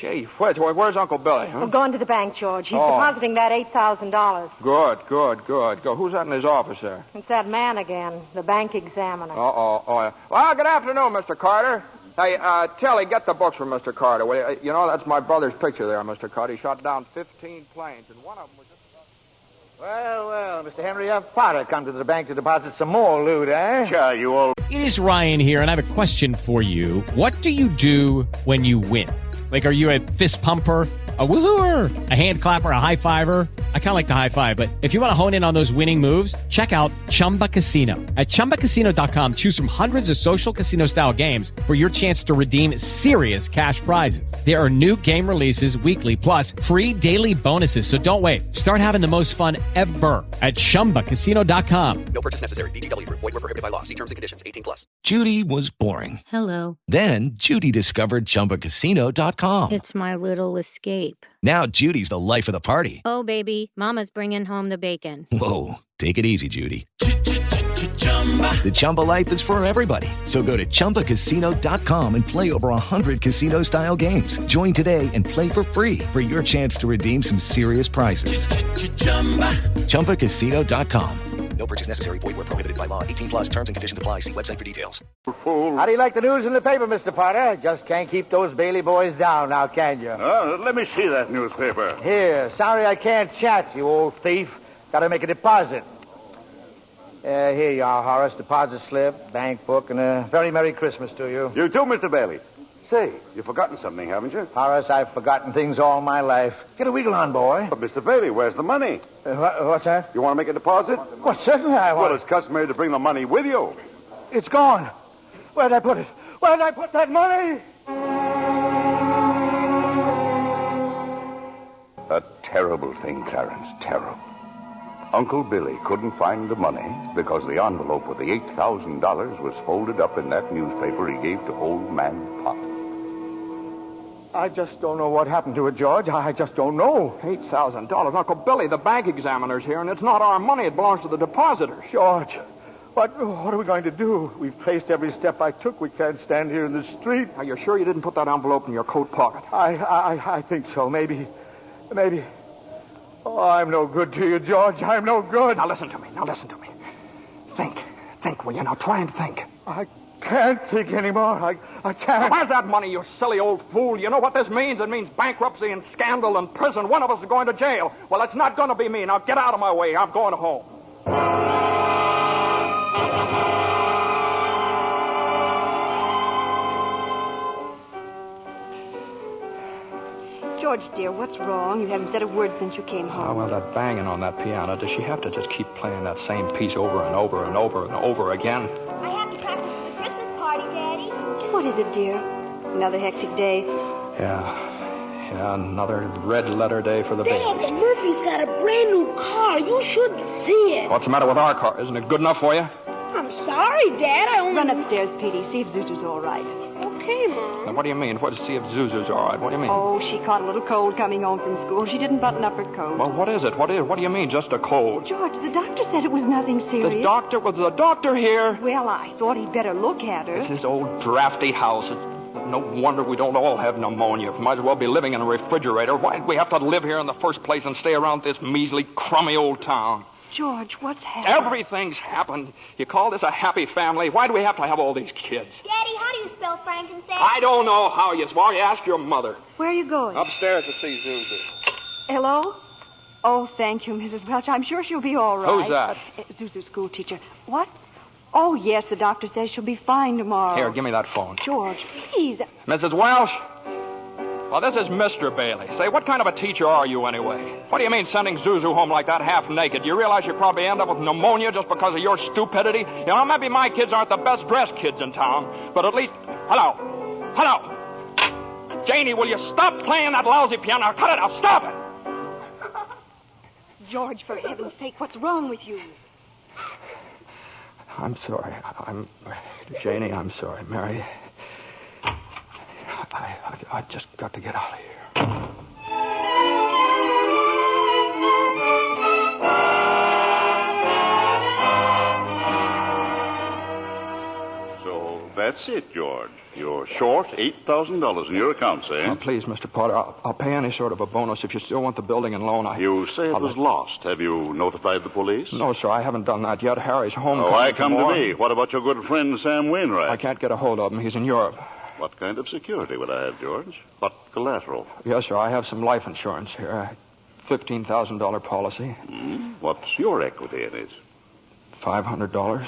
gee, where's Uncle Billy? Huh? We're going to the bank, George. He's depositing that $8,000. Good. Go. Who's that in his office there? It's that man again, the bank examiner. Oh, yeah. Well, good afternoon, Mr. Carter. Hey, Tilly, get the books from Mr. Carter. You know, that's my brother picture there, Mr. Carter. He shot down 15 planes, and one of them was just about... Well, Mr. Henry F. Potter come to the bank to deposit some more loot, eh? Sure, you all... It is Ryan here, and I have a question for you. What do you do when you win? Like, are you a fist pumper, a woohooer, a hand clapper, a high fiver? I kind of like the high five, but if you want to hone in on those winning moves, check out Chumba Casino. At ChumbaCasino.com, choose from hundreds of social casino-style games for your chance to redeem serious cash prizes. There are new game releases weekly, plus free daily bonuses, so don't wait. Start having the most fun ever at ChumbaCasino.com. No purchase necessary. VGW. Void where prohibited by law. See terms and conditions. 18+. Judy was boring. Hello. Then Judy discovered ChumbaCasino.com. It's my little escape. Now Judy's the life of the party. Oh, baby, mama's bringing home the bacon. Whoa, take it easy, Judy. The Chumba life is for everybody. So go to ChumbaCasino.com and play over 100 casino-style games. Join today and play for free for your chance to redeem some serious prizes. ChumbaCasino.com. No purchase necessary. Void where prohibited by law. 18+. Terms and conditions apply. See website for details. How do you like the news in the paper, Mr. Potter? Just can't keep those Bailey boys down now, can you? Let me see that newspaper. Here, sorry I can't chat, you old thief. Got to make a deposit. Here you are, Horace. Deposit slip, bank book, and a very Merry Christmas to you. You too, Mr. Bailey. Say, you've forgotten something, haven't you? Horace, I've forgotten things all my life. Get a wiggle on, boy. But, Mr. Bailey, where's the money? What's that? You want to make a deposit? Well, certainly I want. Well, it's customary to bring the money with you. It's gone. Where'd I put it? Where'd I put that money? A terrible thing, Clarence, terrible. Uncle Billy couldn't find the money because the envelope with the $8,000 was folded up in that newspaper he gave to old man Potter. I just don't know what happened to it, George. I just don't know. $8,000. Uncle Billy, the bank examiner's here, and it's not our money. It belongs to the depositors. George, what are we going to do? We've traced every step I took. We can't stand here in the street. Are you sure you didn't put that envelope in your coat pocket? I think so. Maybe. Oh, I'm no good to you, George. I'm no good. Now listen to me. Think, will you? Now try and think. I can't think anymore. I can't. Where's that money, you silly old fool? You know what this means? It means bankruptcy and scandal and prison. One of us is going to jail. Well, it's not going to be me. Now get out of my way. I'm going home. George, dear, what's wrong? You haven't said a word since you came home. Oh, well, that banging on that piano, does she have to just keep playing that same piece over and over and over and over again? I have to practice for the Christmas party, Daddy. What is it, dear? Another hectic day? Yeah, another red letter day for the Dad, baby. Murphy's got a brand new car. You should see it. What's the matter with our car? Isn't it good enough for you? I'm sorry, Dad. I only... Run upstairs, Petey. See if Zuzu's all right. Okay, Mom. Now, what do you mean? What to see if Zuzu's all right? What do you mean? Oh, she caught a little cold coming home from school. She didn't button up her coat. Well, what is it? What do you mean, just a cold? George, the doctor said it was nothing serious. Was the doctor here? Well, I thought he'd better look at her. It's his old drafty house. It's no wonder we don't all have pneumonia. Might as well be living in a refrigerator. Why did we have to live here in the first place and stay around this measly, crummy old town? George, what's happened? Everything's happened. You call this a happy family? Why do we have to have all these kids? Daddy, how do you spell frankincense? I don't know how you spell. You ask your mother. Where are you going? Upstairs to see Zuzu. Hello? Oh, thank you, Mrs. Welch. I'm sure she'll be all right. Who's that? Zuzu's school teacher. What? Oh, yes, the doctor says she'll be fine tomorrow. Here, give me that phone. George, please. Mrs. Welsh? Well, this is Mr. Bailey. Say, what kind of a teacher are you anyway? What do you mean sending Zuzu home like that half naked? You realize you probably end up with pneumonia just because of your stupidity? You know, maybe my kids aren't the best dressed kids in town, but at least... Hello. Janie, will you stop playing that lousy piano? Cut it out. Stop it. George, for heaven's sake, what's wrong with you? I'm sorry. Janie, I'm sorry. Mary, I just got to get out of here. So that's it, George. You're short $8,000 in your accounts, eh? Oh, please, Mr. Potter, I'll pay any sort of a bonus if you still want the building and loan. You say it was lost. Have you notified the police? No, sir, I haven't done that yet. Harry's home. Oh, I come to me. What about your good friend, Sam Wainwright? I can't get a hold of him. He's in Europe. What kind of security would I have, George? What collateral? Yes, sir, I have some life insurance here. $15,000 policy. What's your equity in it? $500.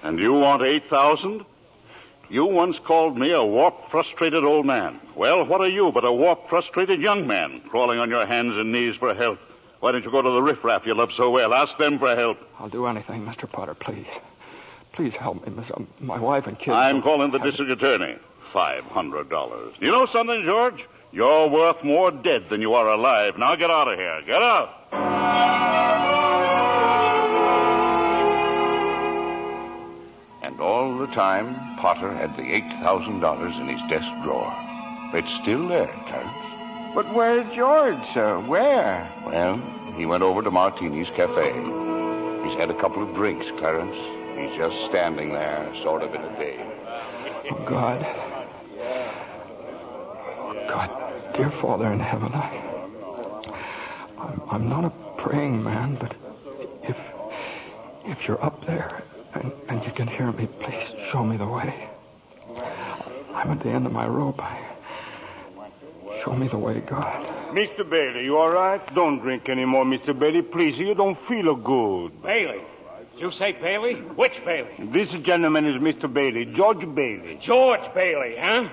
And you want $8,000? You once called me a warped, frustrated old man. Well, what are you but a warped, frustrated young man crawling on your hands and knees for help? Why don't you go to the riffraff you love so well? Ask them for help. I'll do anything, Mr. Potter, please. Please help me, Miss. My wife and kids. I'm calling the district attorney. $500. You know something, George? You're worth more dead than you are alive. Now get out of here. Get out. And all the time, Potter had the $8,000 in his desk drawer. It's still there, Clarence. But where's George, sir? Where? Well, he went over to Martini's Cafe. He's had a couple of drinks, Clarence. He's just standing there, sort of in a daze. Oh, God. God, dear Father in heaven, I'm not a praying man, but if you're up there and you can hear me, please show me the way. I'm at the end of my rope. Show me the way, God. Mr. Bailey, you all right? Don't drink anymore, Mr. Bailey. Please, you don't feel good. Bailey? Did you say Bailey? Which Bailey? This gentleman is Mr. Bailey, George Bailey. George Bailey, huh?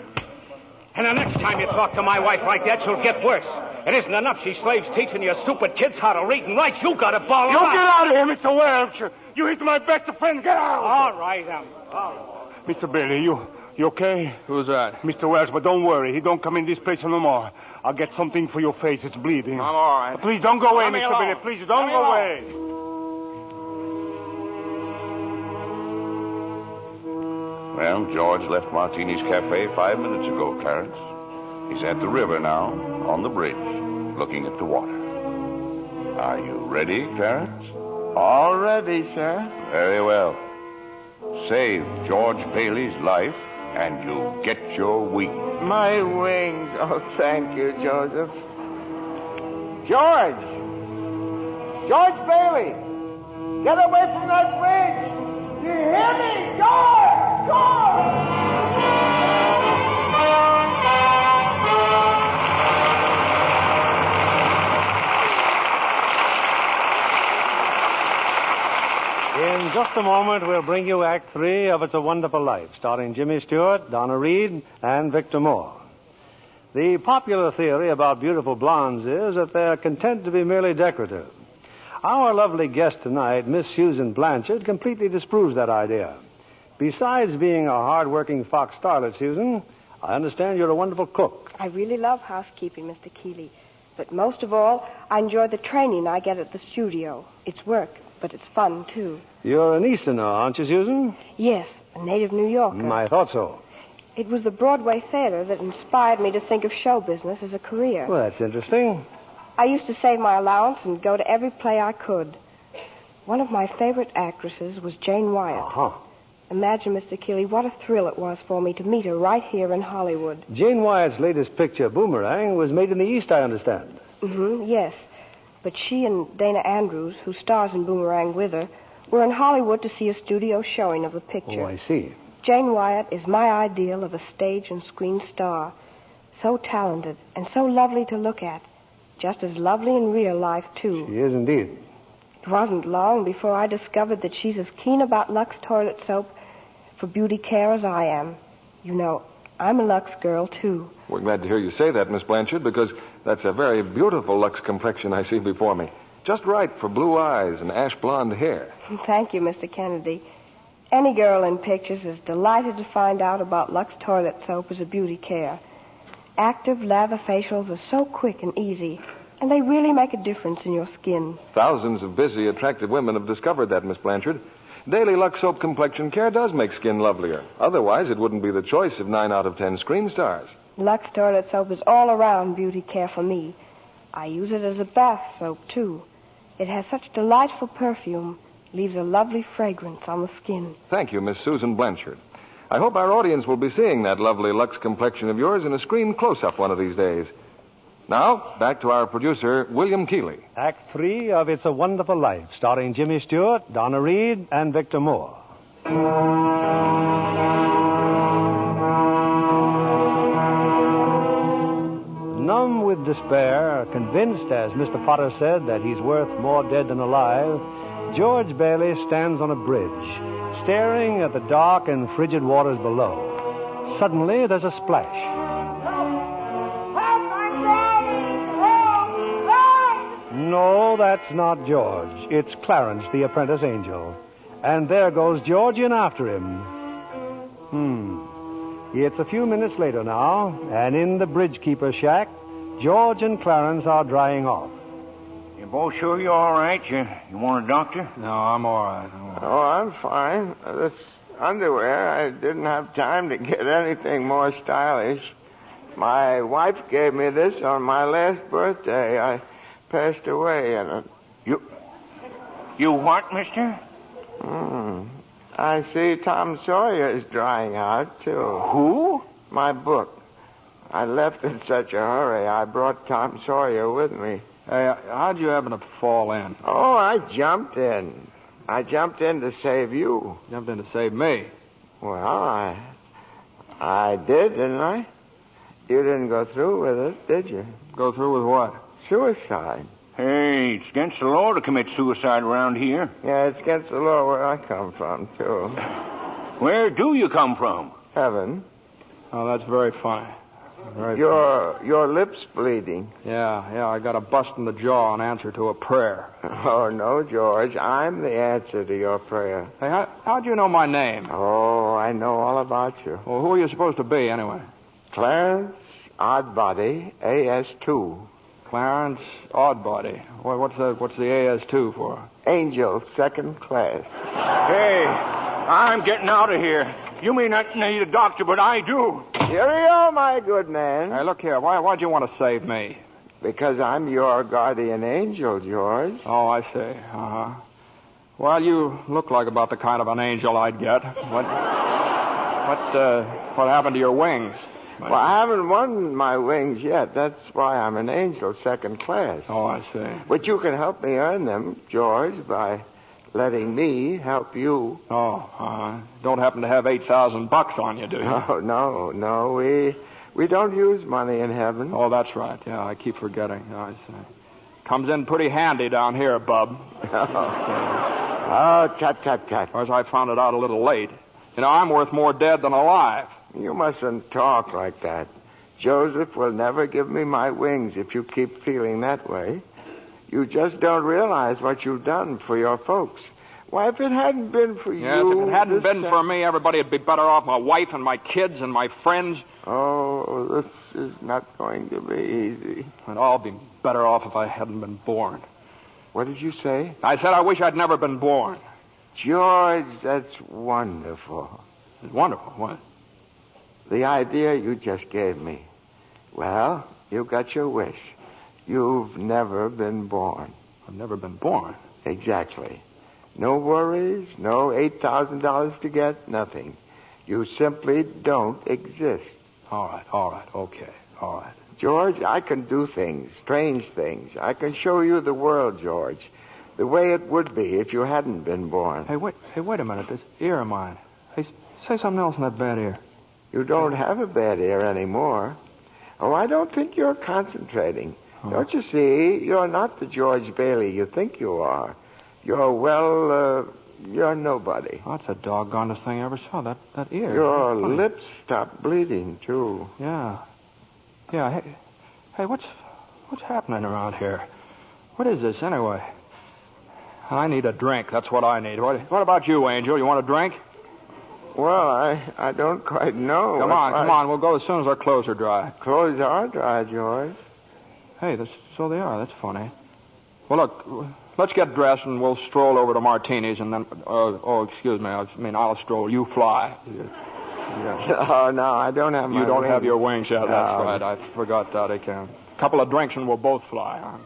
And the next time you talk to my wife like that, she'll get worse. It isn't enough she slaves teaching your stupid kids how to read and write. You got to ball You them get out. out of here, Mr. Welch. You hit my best friend. Get out. All right. Mr. Bailey, you okay? Who's that? Mr. Welch, but don't worry. He don't come in this place no more. I'll get something for your face. It's bleeding. I'm all right. Please don't go away, Let me Mr. alone. Bailey. Please don't go away. Well, George left Martini's Cafe 5 minutes ago, Clarence. He's at the river now, on the bridge, looking at the water. Are you ready, Clarence? All ready, sir. Very well. Save George Bailey's life, and you'll get your wings. My wings. Oh, thank you, Joseph. George! George Bailey! Get away from that bridge! You hear me? George! George! In just a moment, we'll bring you Act 3 of It's a Wonderful Life, starring Jimmy Stewart, Donna Reed, and Victor Moore. The popular theory about beautiful blondes is that they're content to be merely decorative. Our lovely guest tonight, Miss Susan Blanchard, completely disproves that idea. Besides being a hard-working Fox starlet, Susan, I understand you're a wonderful cook. I really love housekeeping, Mr. Keeley. But most of all, I enjoy the training I get at the studio. It's work, but it's fun, too. You're an Easterner, aren't you, Susan? Yes, a native New Yorker. I thought so. It was the Broadway theater that inspired me to think of show business as a career. Well, that's interesting. I used to save my allowance and go to every play I could. One of my favorite actresses was Jane Wyatt. Uh-huh. Imagine, Mr. Keeley, what a thrill it was for me to meet her right here in Hollywood. Jane Wyatt's latest picture, Boomerang, was made in the East, I understand. Yes. But she and Dana Andrews, who stars in Boomerang with her, were in Hollywood to see a studio showing of the picture. Oh, I see. Jane Wyatt is my ideal of a stage and screen star. So talented and so lovely to look at. Just as lovely in real life, too. She is indeed. It wasn't long before I discovered that she's as keen about Lux toilet soap for beauty care as I am. You know, I'm a Lux girl, too. We're glad to hear you say that, Miss Blanchard, because that's a very beautiful Lux complexion I see before me. Just right for blue eyes and ash blonde hair. Thank you, Mr. Kennedy. Any girl in pictures is delighted to find out about Lux toilet soap as a beauty care. Active lather facials are so quick and easy, and they really make a difference in your skin. Thousands of busy, attractive women have discovered that, Miss Blanchard. Daily Lux Soap Complexion Care does make skin lovelier. Otherwise, it wouldn't be the choice of 9 out of 10 screen stars. Lux toilet soap is all-around beauty care for me. I use it as a bath soap, too. It has such delightful perfume, leaves a lovely fragrance on the skin. Thank you, Miss Susan Blanchard. I hope our audience will be seeing that lovely Lux complexion of yours in a screen close-up one of these days. Now, back to our producer, William Keeley. Act 3 of It's a Wonderful Life, starring Jimmy Stewart, Donna Reed, and Victor Moore. Numb with despair, convinced, as Mr. Potter said, that he's worth more dead than alive, George Bailey stands on a bridge, staring at the dark and frigid waters below. Suddenly, there's a splash. No, that's not George. It's Clarence, the apprentice angel. And there goes George in after him. It's a few minutes later now, and in the bridge-keeper's shack, George and Clarence are drying off. You both sure you're all right? You want a doctor? No, I'm all right. Oh, I'm fine. This underwear, I didn't have time to get anything more stylish. My wife gave me this on my last birthday. I passed away in it. You what, mister? I see Tom Sawyer is drying out, too. Who? My book. I left in such a hurry, I brought Tom Sawyer with me. Hey, how'd you happen to fall in? Oh, I jumped in. I jumped in to save you. Jumped in to save me? Well, I did, didn't I? You didn't go through with it, did you? Go through with what? Suicide. Hey, it's against the law to commit suicide around here. Yeah, it's against the law where I come from, too. Where do you come from? Heaven. Oh, that's very fine. Your lips bleeding. Yeah, I got a bust in the jaw in answer to a prayer. Oh, no, George. I'm the answer to your prayer. Hey, how'd you know my name? Oh, I know all about you. Well, who are you supposed to be, anyway? Clarence Oddbody, AS2. Clarence Oddbody. What's the AS2 for? Angel, second class. Hey, I'm getting out of here. You may not need a doctor, but I do. Cheerio, my good man. Hey, look here. Why'd you want to save me? Because I'm your guardian angel, George. Oh, I see. Uh-huh. Well, you look like about the kind of an angel I'd get. What happened to your wings? Well, I haven't won my wings yet. That's why I'm an angel, second class. Oh, I see. But you can help me earn them, George, by letting me help you. Oh, don't happen to have $8,000 on you, do you? Oh, no. We don't use money in heaven. Oh, that's right. Yeah, I keep forgetting. I see. Comes in pretty handy down here, bub. Oh, tut. Of course, I found it out a little late. You know, I'm worth more dead than alive. You mustn't talk like that. Joseph will never give me my wings if you keep feeling that way. You just don't realize what you've done for your folks. Why, if it hadn't been for you... Yes, if it hadn't been for me, everybody would be better off. My wife and my kids and my friends. Oh, this is not going to be easy. I'd all be better off if I hadn't been born. What did you say? I said I wish I'd never been born. George, that's wonderful. It's wonderful. What? The idea you just gave me. Well, you got your wish. You've never been born. I've never been born? Exactly. No worries, no $8,000 to get, nothing. You simply don't exist. All right, okay, all right. George, I can do things, strange things. I can show you the world, George, the way it would be if you hadn't been born. Hey, wait a minute. This ear of mine. Hey, say something else in that bad ear. You don't have a bad ear anymore. Oh, I don't think you're concentrating. Oh. Don't you see? You're not the George Bailey you think you are. You're nobody. Oh, that's the doggonest thing I ever saw, that ear. Your lips stopped bleeding, too. Yeah. Hey, what's happening around here? What is this, anyway? I need a drink. That's what I need. What about you, Angel? You want a drink? Well, I don't quite know. Come on. We'll go as soon as our clothes are dry. Clothes are dry, George. Hey, so they are. That's funny. Well, look, let's get dressed and we'll stroll over to Martini's and then... excuse me. I'll stroll. You fly. Yeah. Oh, no, I don't have my You don't wings. have your wings yet. No. That's right. I forgot that. I can. A couple of drinks and we'll both fly. Huh?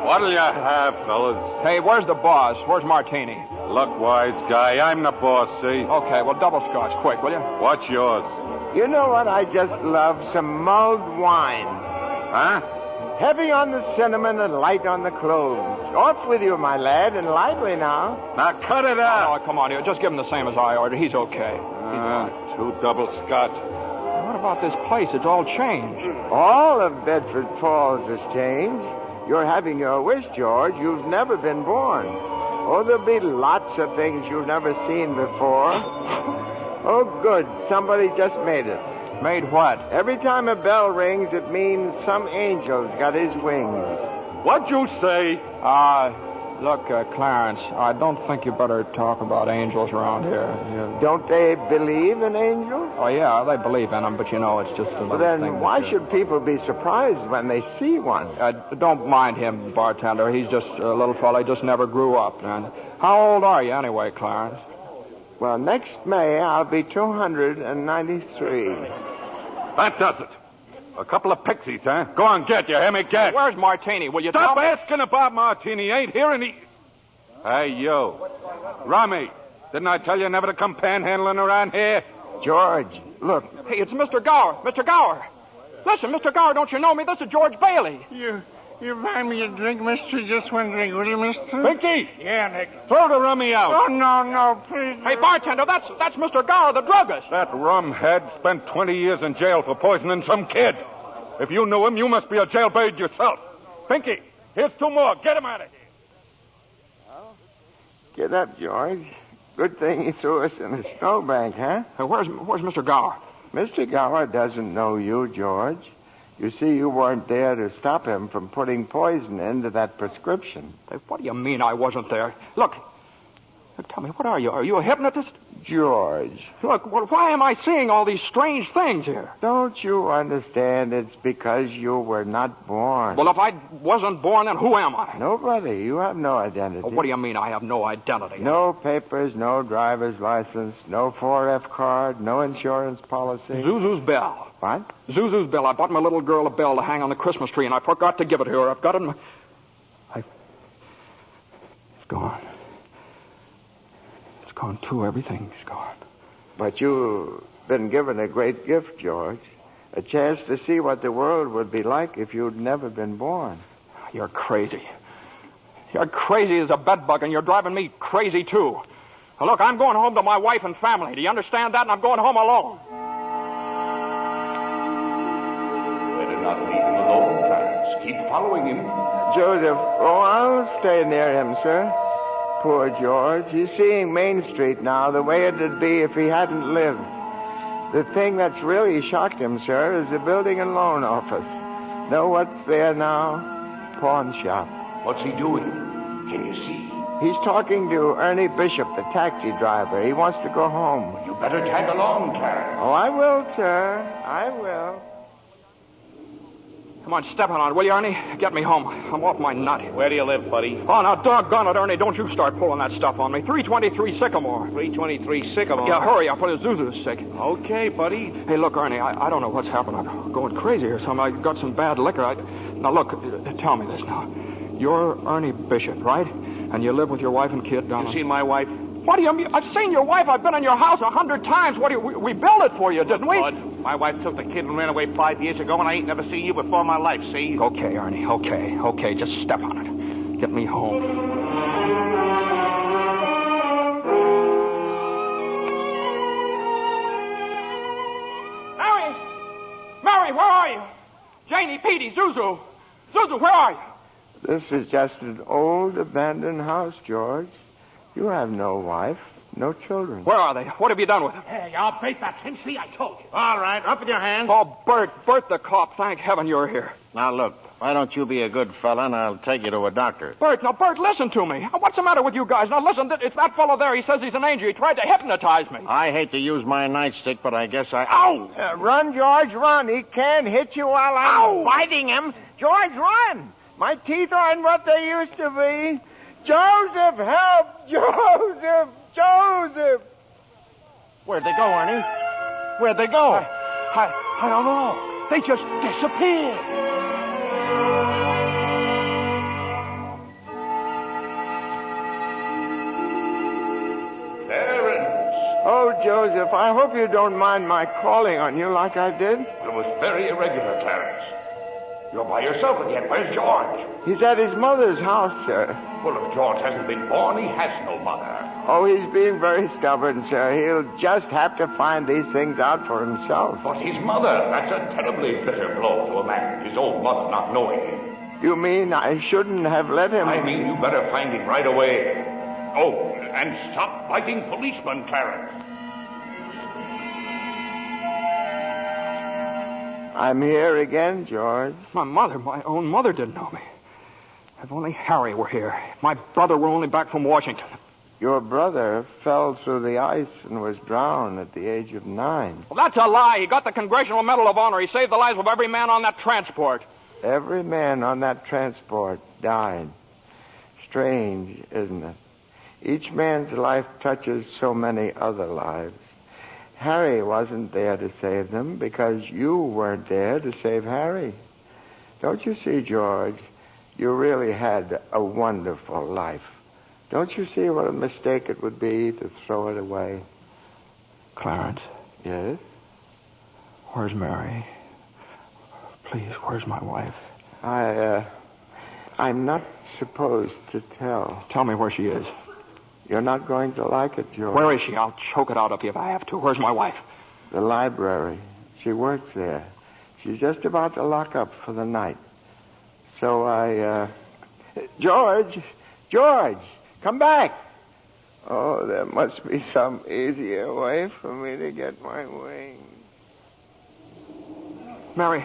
What'll you have, fellas? Hey, where's the boss? Where's Martini? Look, wise guy, I'm the boss, see? Okay, well, double scotch, quick, will you? What's yours? You know what I just love? Some mulled wine. Huh? Heavy on the cinnamon and light on the cloves. Off with you, my lad, and lively now. Now cut it out. Oh, come on, here. Just give him the same as I ordered. He's okay. Two double scotch. What about this place? It's all changed. All of Bedford Falls has changed. You're having your wish, George. You've never been born. Oh, there'll be lots of things you've never seen before. Oh, good. Somebody just made it. Made what? Every time a bell rings, it means some angel's got his wings. What'd you say? Look, Clarence, I don't think you better talk about angels around here. Don't they believe in angels? Oh, yeah, they believe in them, but you know, it's just a little thing. Then why should people be surprised when they see one? Don't mind him, bartender. He's just a little fella. He just never grew up. And how old are you anyway, Clarence? Well, next May, I'll be 293. That does it. A couple of pixies, huh? Go on, get. You hear me? Get. Where's Martini? Will you Stop asking about Martini. Ain't here any... Hey, you. Rummy, didn't I tell you never to come panhandling around here? George, look. Hey, it's Mr. Gower. Mr. Gower. Listen, Mr. Gower, don't you know me? This is George Bailey. You buy me a drink, mister? Just one drink, will you, mister? Pinky! Yeah, Nick. Throw the rummy out. Oh, no, please. Hey, bartender, that's Mr. Gower, the druggist. That rumhead spent 20 years in jail for poisoning some kid. If you knew him, you must be a jailbird yourself. Pinky, here's two more. Get him out of here. Well, get up, George. Good thing he threw us in a snowbank, huh? Where's Mr. Gower? Mr. Gower doesn't know you, George. You see, you weren't there to stop him from putting poison into that prescription. What do you mean I wasn't there? Look, tell me, what are you? Are you a hypnotist? George. Look, why am I seeing all these strange things here? Don't you understand? It's because you were not born. Well, if I wasn't born, then who am I? Nobody. You have no identity. Well, what do you mean I have no identity? No papers, no driver's license, no 4F card, no insurance policy. Zuzu's bell. What? Zuzu's bell. I bought my little girl a bell to hang on the Christmas tree, and I forgot to give it to her. I've got it in my... It's gone. It's gone, too. Everything's gone. But you've been given a great gift, George. A chance to see what the world would be like if you'd never been born. You're crazy. You're crazy as a bedbug, and you're driving me crazy, too. Now, look, I'm going home to my wife and family. Do you understand that? And I'm going home alone. Not leave him alone, Clarence. Keep following him. Joseph, I'll stay near him, sir. Poor George. He's seeing Main Street now the way it'd be if he hadn't lived. The thing that's really shocked him, sir, is the building and loan office. Know what's there now? Pawn shop. What's he doing? Can you see? He's talking to Ernie Bishop, the taxi driver. He wants to go home. You better tag along, Clarence. Oh, I will, sir. I will. Come on, step on it, will you, Ernie? Get me home. I'm off my nut. Where do you live, buddy? Oh, now, doggone it, Ernie. Don't you start pulling that stuff on me. 323 Sycamore. 323 Sycamore. Yeah, hurry up. Zuzu's sick. Okay, buddy. Hey, look, Ernie, I don't know what's happened. I'm going crazy or something. I got some bad liquor. Now, look, tell me this now. You're Ernie Bishop, right? And you live with your wife and kid down You seen my wife? What do you mean? I've seen your wife. I've been in your house 100 times. What do you... We built it for you, didn't we? Bud, my wife took the kid and ran away 5 years ago, and I ain't never seen you before in my life, see? Okay, Ernie, okay. Just step on it. Get me home. Mary, where are you? Janie, Petey, Zuzu. Zuzu, where are you? This is just an old abandoned house, George. You have no wife, no children. Where are they? What have you done with them? Hey, I'll break that thing. See, I told you. All right, up with your hands. Oh, Bert the cop. Thank heaven you're here. Now, look, why don't you be a good fella, and I'll take you to a doctor. Bert, listen to me. What's the matter with you guys? Now, listen, it's that fellow there. He says he's an angel. He tried to hypnotize me. I hate to use my nightstick, but I guess Ow! Run, George, run. He can't hit you while I'm biting him. George, run. My teeth aren't what they used to be. Joseph, help! Joseph! Where'd they go, Ernie? Where'd they go? I don't know. They just disappeared. Clarence. Oh, Joseph, I hope you don't mind my calling on you like I did. It was very irregular, Clarence. You're by yourself again. Where's George? He's at his mother's house, sir. Well, if George hasn't been born, he has no mother. Oh, he's being very stubborn, sir. He'll just have to find these things out for himself. But his mother, that's a terribly bitter blow to a man, his own mother not knowing him. You mean I shouldn't have let him... I mean you better find him right away. Oh, and stop fighting policemen, Clarence. I'm here again, George. My own mother didn't know me. If only Harry were here. My brother were only back from Washington. Your brother fell through the ice and was drowned at the age of 9. Well, that's a lie. He got the Congressional Medal of Honor. He saved the lives of every man on that transport. Every man on that transport died. Strange, isn't it? Each man's life touches so many other lives. Harry wasn't there to save them because you weren't there to save Harry. Don't you see, George? You really had a wonderful life. Don't you see what a mistake it would be to throw it away? Clarence. Yes? Where's Mary? Please, where's my wife? I'm not supposed to tell. Tell me where she is. You're not going to like it, George. Where is she? I'll choke it out of you if I have to. Where's my wife? The library. She works there. She's just about to lock up for the night. So George, come back. Oh, there must be some easier way for me to get my wings. Mary.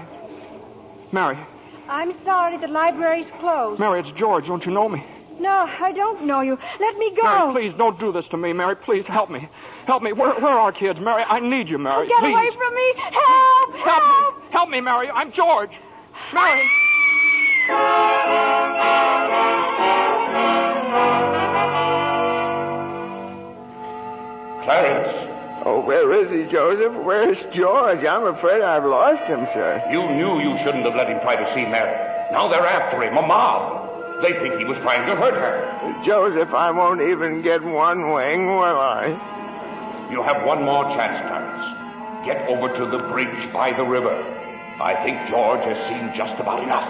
I'm sorry, the library's closed. Mary, it's George. Don't you know me? No, I don't know you. Let me go. Mary, please, don't do this to me. Mary, please, help me. Help me. Where are our kids, Mary? I need you, Mary. Get please. away from me. Help! Help me, Mary. I'm George. Mary. Clarence. Oh, where is he, Joseph? Where's George? I'm afraid I've lost him, sir. You knew you shouldn't have let him try to see Mary. Now they're after him, a mob. They think he was trying to hurt her. Joseph, I won't even get one wing, will I? You have one more chance, Clarence. Get over to the bridge by the river. I think George has seen just about enough.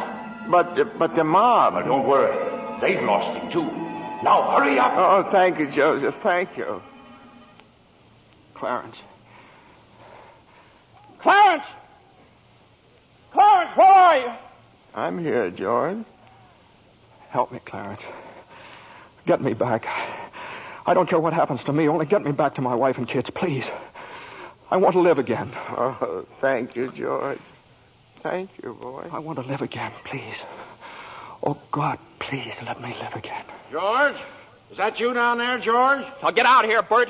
But the mob... Now, don't worry. They've lost him, too. Now, hurry up. Oh, thank you, Joseph. Thank you. Clarence, where are you? I'm here, George. Help me, Clarence. Get me back. I don't care what happens to me. Only get me back to my wife and kids, please. I want to live again. Oh, thank you, George. Thank you, boy. I want to live again, please. Oh, God, please let me live again. George? Is that you down there, George? Now get out of here, Bert.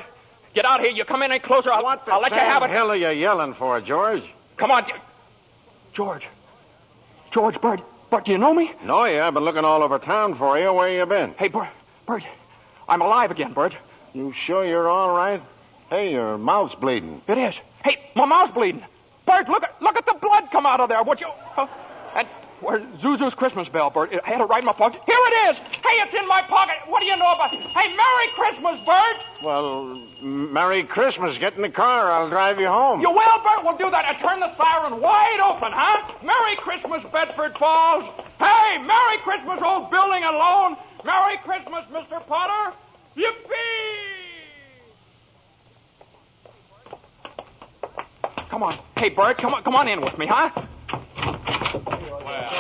Get out here. You come in any closer, I'll let you have it. What the hell are you yelling for, George? Come on. George, Bert, do you know me? No, yeah. I've been looking all over town for you. Where you been? Hey, Bert, I'm alive again, Bert. You sure you're all right? Hey, your mouth's bleeding. It is. Hey, my mouth's bleeding. Bert, look at the blood come out of there, would you? And where's Zuzu's Christmas bell, Bert? I had it right in my pocket. Here it is. Hey, it's in my pocket. What do you know about it? Hey, Merry Christmas, Bert. Well, Merry Christmas. Get in the car. I'll drive you home. You will, Bert? We'll do that. And turn the siren wide open, huh? Merry Christmas, Bedford Falls. Hey, Merry Christmas, old building and loan. Merry Christmas, Mr. Potter. Yippee! Come on. Hey, Bert, come on in with me, huh?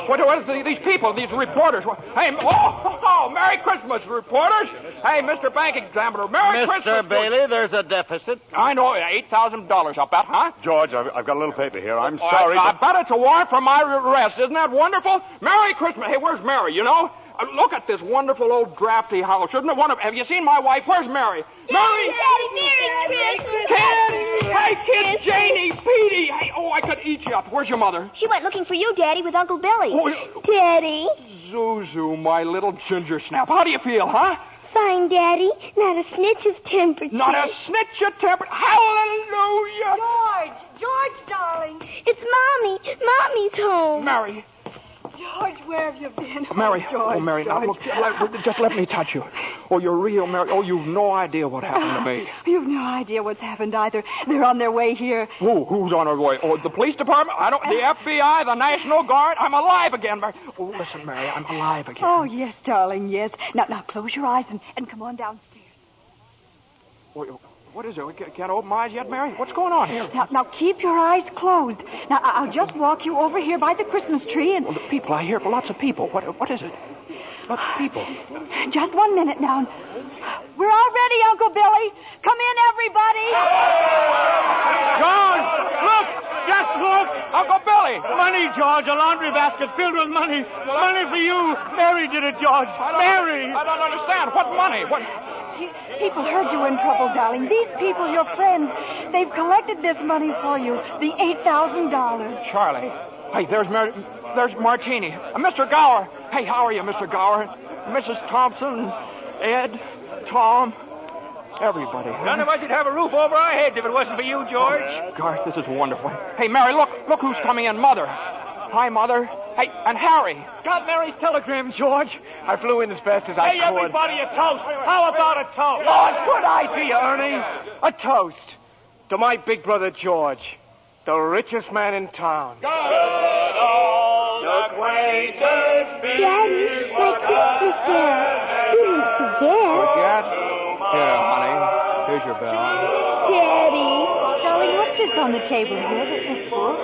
What is these people, these reporters? Hey, Merry Christmas, reporters. Hey, Mr. Bank Examiner, Merry Christmas. Mr. Bailey, there's a deficit. I know, $8,000, I'll bet, huh? George, I've got a little paper here. I'm sorry. I bet it's a warrant for my arrest. Isn't that wonderful? Merry Christmas. Hey, where's Mary, you know? Look at this wonderful old drafty house. Isn't it wonderful? Have you seen my wife? Where's Mary? Mary! Merry Christmas! Kids! Hey, kids! Janie, Petey! Hey, I could eat you up. Where's your mother? She went looking for you, Daddy, with Uncle Billy. Oh, Daddy? Zuzu, my little ginger snap. How do you feel, huh? Fine, Daddy. Not a snitch of temper. Not a snitch of temper. Hallelujah! George, darling. It's Mommy. Mommy's home. Mary. George, where have you been? Mary. George, Mary, George. now look, just let me touch you. Oh, you're real, Mary. Oh, you've no idea what happened to me. You've no idea what's happened either. They're on their way here. Who's on our way? Oh, the police department? The FBI, the National Guard? I'm alive again, Mary. Oh, listen, Mary, I'm alive again. Oh, yes, darling, yes. Now close your eyes and come on downstairs. What is it? Can't open my eyes yet, Mary? What's going on here? Now keep your eyes closed. Now, I'll just walk you over here by the Christmas tree and... Well, the people, I hear lots of people. What is it? Lots of people. Just 1 minute now. We're all ready, Uncle Billy. Come in, everybody. George, look! Just look! Uncle Billy! Money, George, a laundry basket filled with money. Money for you. Mary did it, George. Mary! I don't understand. What money? What... People heard you were in trouble, darling. These people, your friends, they've collected this money for you. The $8,000. Charlie. Hey, there's Martini. Mr. Gower. Hey, how are you, Mr. Gower? Mrs. Thompson, Ed, Tom, everybody. None of us would have a roof over our heads if it wasn't for you, George. Gosh, this is wonderful. Hey, Mary, look who's coming in. Mother. Hi, Mother. Hey, and Harry. Got Mary's telegram, George. I flew in as fast as I could. Hey, everybody, a toast. How about a toast? Oh, good idea, Ernie. A toast to my big brother, George, the richest man in town. Daddy, my Christmas bell. You didn't forget. Forget? Here, honey. Here's your bell. Daddy. Darling, what's this on the table here? This book?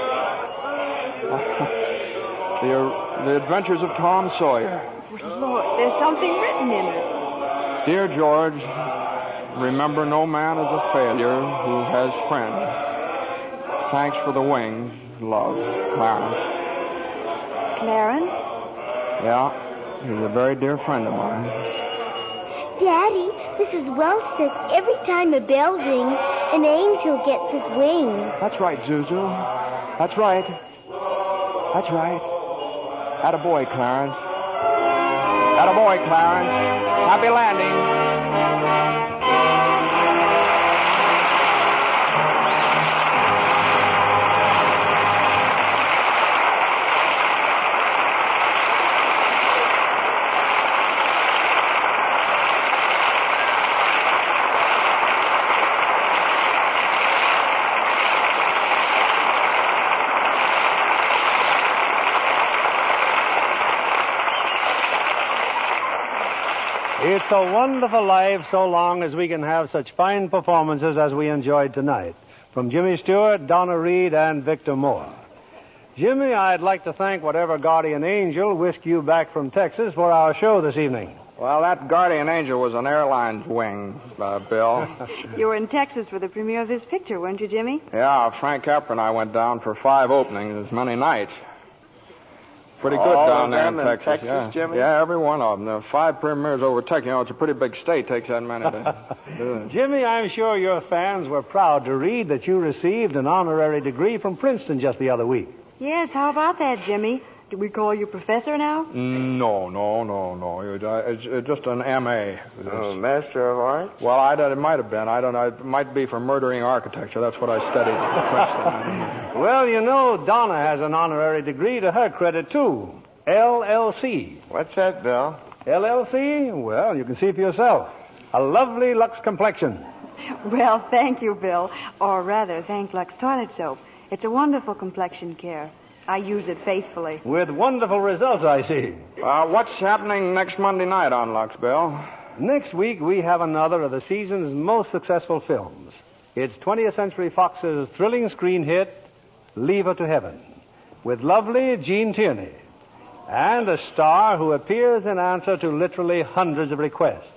The Adventures of Tom Sawyer. Look, there's something written in it. Dear George, remember no man is a failure who has friends. Thanks for the wings. Love, Clarence. Clarence? Yeah, he's a very dear friend of mine. Daddy, Mrs. Wells says every time a bell rings, an angel gets his wings. That's right, Zuzu. That's right. That's right. Attaboy, Clarence. Attaboy, Clarence. Happy landing. It's a wonderful life so long as we can have such fine performances as we enjoyed tonight. From Jimmy Stewart, Donna Reed, and Victor Moore. Jimmy, I'd like to thank whatever guardian angel whisked you back from Texas for our show this evening. Well, that guardian angel was an airline's wing, Bill. You were in Texas for the premiere of this picture, weren't you, Jimmy? Yeah, Frank Capra and I went down for 5 openings as many nights. Pretty good All down of there in them Texas. Texas, Yeah. Jimmy? Yeah, every one of them. The 5 premiers over Texas. You know, it's a pretty big state. Takes that many to do it. Jimmy, I'm sure your fans were proud to read that you received an honorary degree from Princeton just the other week. Yes, how about that, Jimmy? Do we call you professor now? No. It's just an M.A. Oh, Master of Arts? Well, it might have been. I don't know. It might be for murdering architecture. That's what I studied at Princeton. Well, you know, Donna has an honorary degree to her credit, too. LLC. What's that, Bill? LLC? Well, you can see for yourself. A lovely Lux complexion. Well, thank you, Bill. Or rather, thank Lux Toilet Soap. It's a wonderful complexion care. I use it faithfully. With wonderful results, I see. What's happening next Monday night on Lux, Bill? Next week, we have another of the season's most successful films. It's 20th Century Fox's thrilling screen hit, Leave Her to Heaven, with lovely Jean Tierney, and a star who appears in answer to literally hundreds of requests,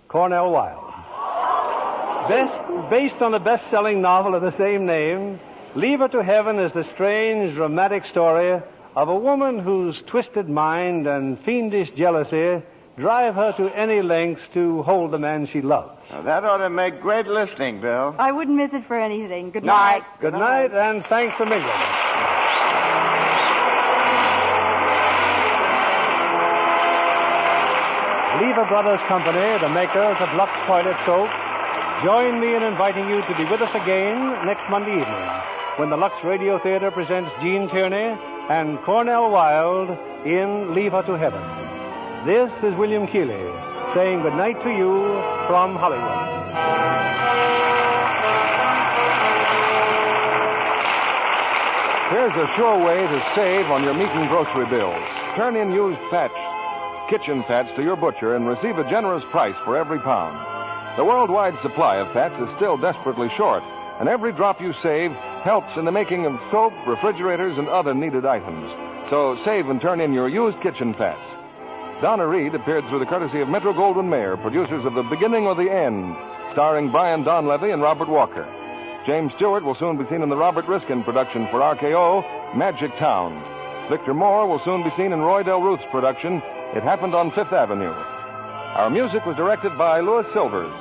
Cornell Wilde. Based on the best-selling novel of the same name, Leave Her to Heaven is the strange, dramatic story of a woman whose twisted mind and fiendish jealousy drive her to any lengths to hold the man she loves. Now, that ought to make great listening, Bill. I wouldn't miss it for anything. Good night. Good night, and thanks a million. Lever Brothers Company, the makers of Lux Toilet Soap, join me in inviting you to be with us again next Monday evening when the Lux Radio Theater presents Jean Tierney and Cornell Wilde in Leave Her to Heaven. This is William Keeley saying good night to you from Hollywood. Here's a sure way to save on your meat and grocery bills. Turn in used kitchen fats to your butcher and receive a generous price for every pound. The worldwide supply of fats is still desperately short, and every drop you save helps in the making of soap, refrigerators, and other needed items. So save and turn in your used kitchen fats. Donna Reed appeared through the courtesy of Metro-Goldwyn-Mayer, producers of The Beginning or the End, starring Brian Donlevy and Robert Walker. James Stewart will soon be seen in the Robert Riskin production for RKO, Magic Town. Victor Moore will soon be seen in Roy Del Ruth's production, It Happened on Fifth Avenue. Our music was directed by Louis Silvers.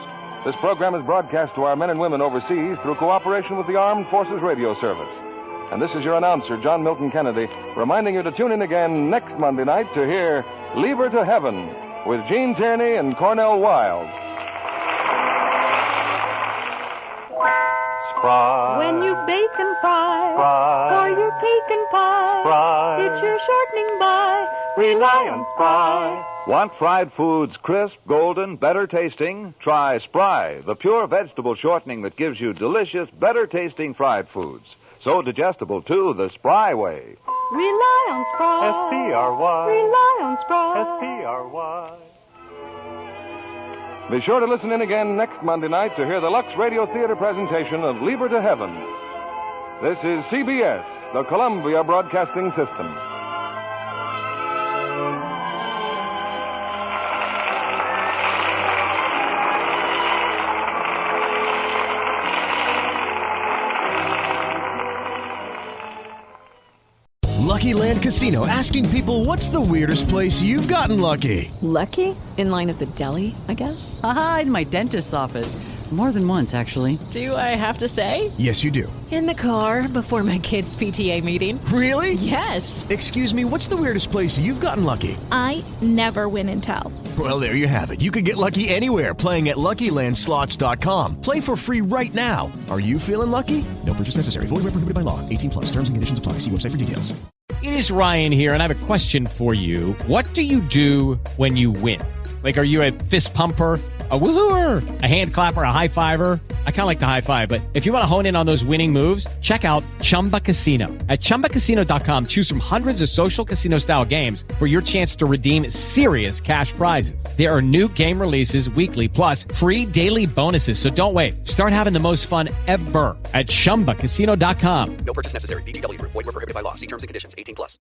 This program is broadcast to our men and women overseas through cooperation with the Armed Forces Radio Service. And this is your announcer, John Milton Kennedy, reminding you to tune in again next Monday night to hear Leave Her to Heaven with Jean Tierney and Cornell Wilde. Fry. When you bake and fry, or your cake and pie, it's your shortening by. Rely on Spry. Want fried foods crisp, golden, better tasting? Try Spry, the pure vegetable shortening that gives you delicious, better tasting fried foods. So digestible, too, the Spry way. Rely on Spry. S-P-R-Y. Rely on Spry. S-P-R-Y. Be sure to listen in again next Monday night to hear the Lux Radio Theater presentation of Leave Her to Heaven. This is CBS, the Columbia Broadcasting System. Lucky Land Casino, asking people, what's the weirdest place you've gotten lucky? Lucky? In line at the deli, I guess? Aha, in my dentist's office. More than once, actually. Do I have to say? Yes, you do. In the car before my kids' PTA meeting. Really? Yes. Excuse me, what's the weirdest place you've gotten lucky? I never win and tell. Well, there you have it. You can get lucky anywhere, playing at LuckyLandSlots.com. Play for free right now. Are you feeling lucky? No purchase necessary. Void where prohibited by law. 18+. Terms and conditions apply. See website for details. It is Ryan here, and I have a question for you. What do you do when you win? Like, are you a fist pumper, a woohooer, a hand clapper, a high fiver? I kind of like the high five, but if you want to hone in on those winning moves, check out Chumba Casino. At ChumbaCasino.com, choose from hundreds of social casino-style games for your chance to redeem serious cash prizes. There are new game releases weekly, plus free daily bonuses. So don't wait. Start having the most fun ever at ChumbaCasino.com. No purchase necessary. VGW. Void where prohibited by law. See terms and conditions. 18+.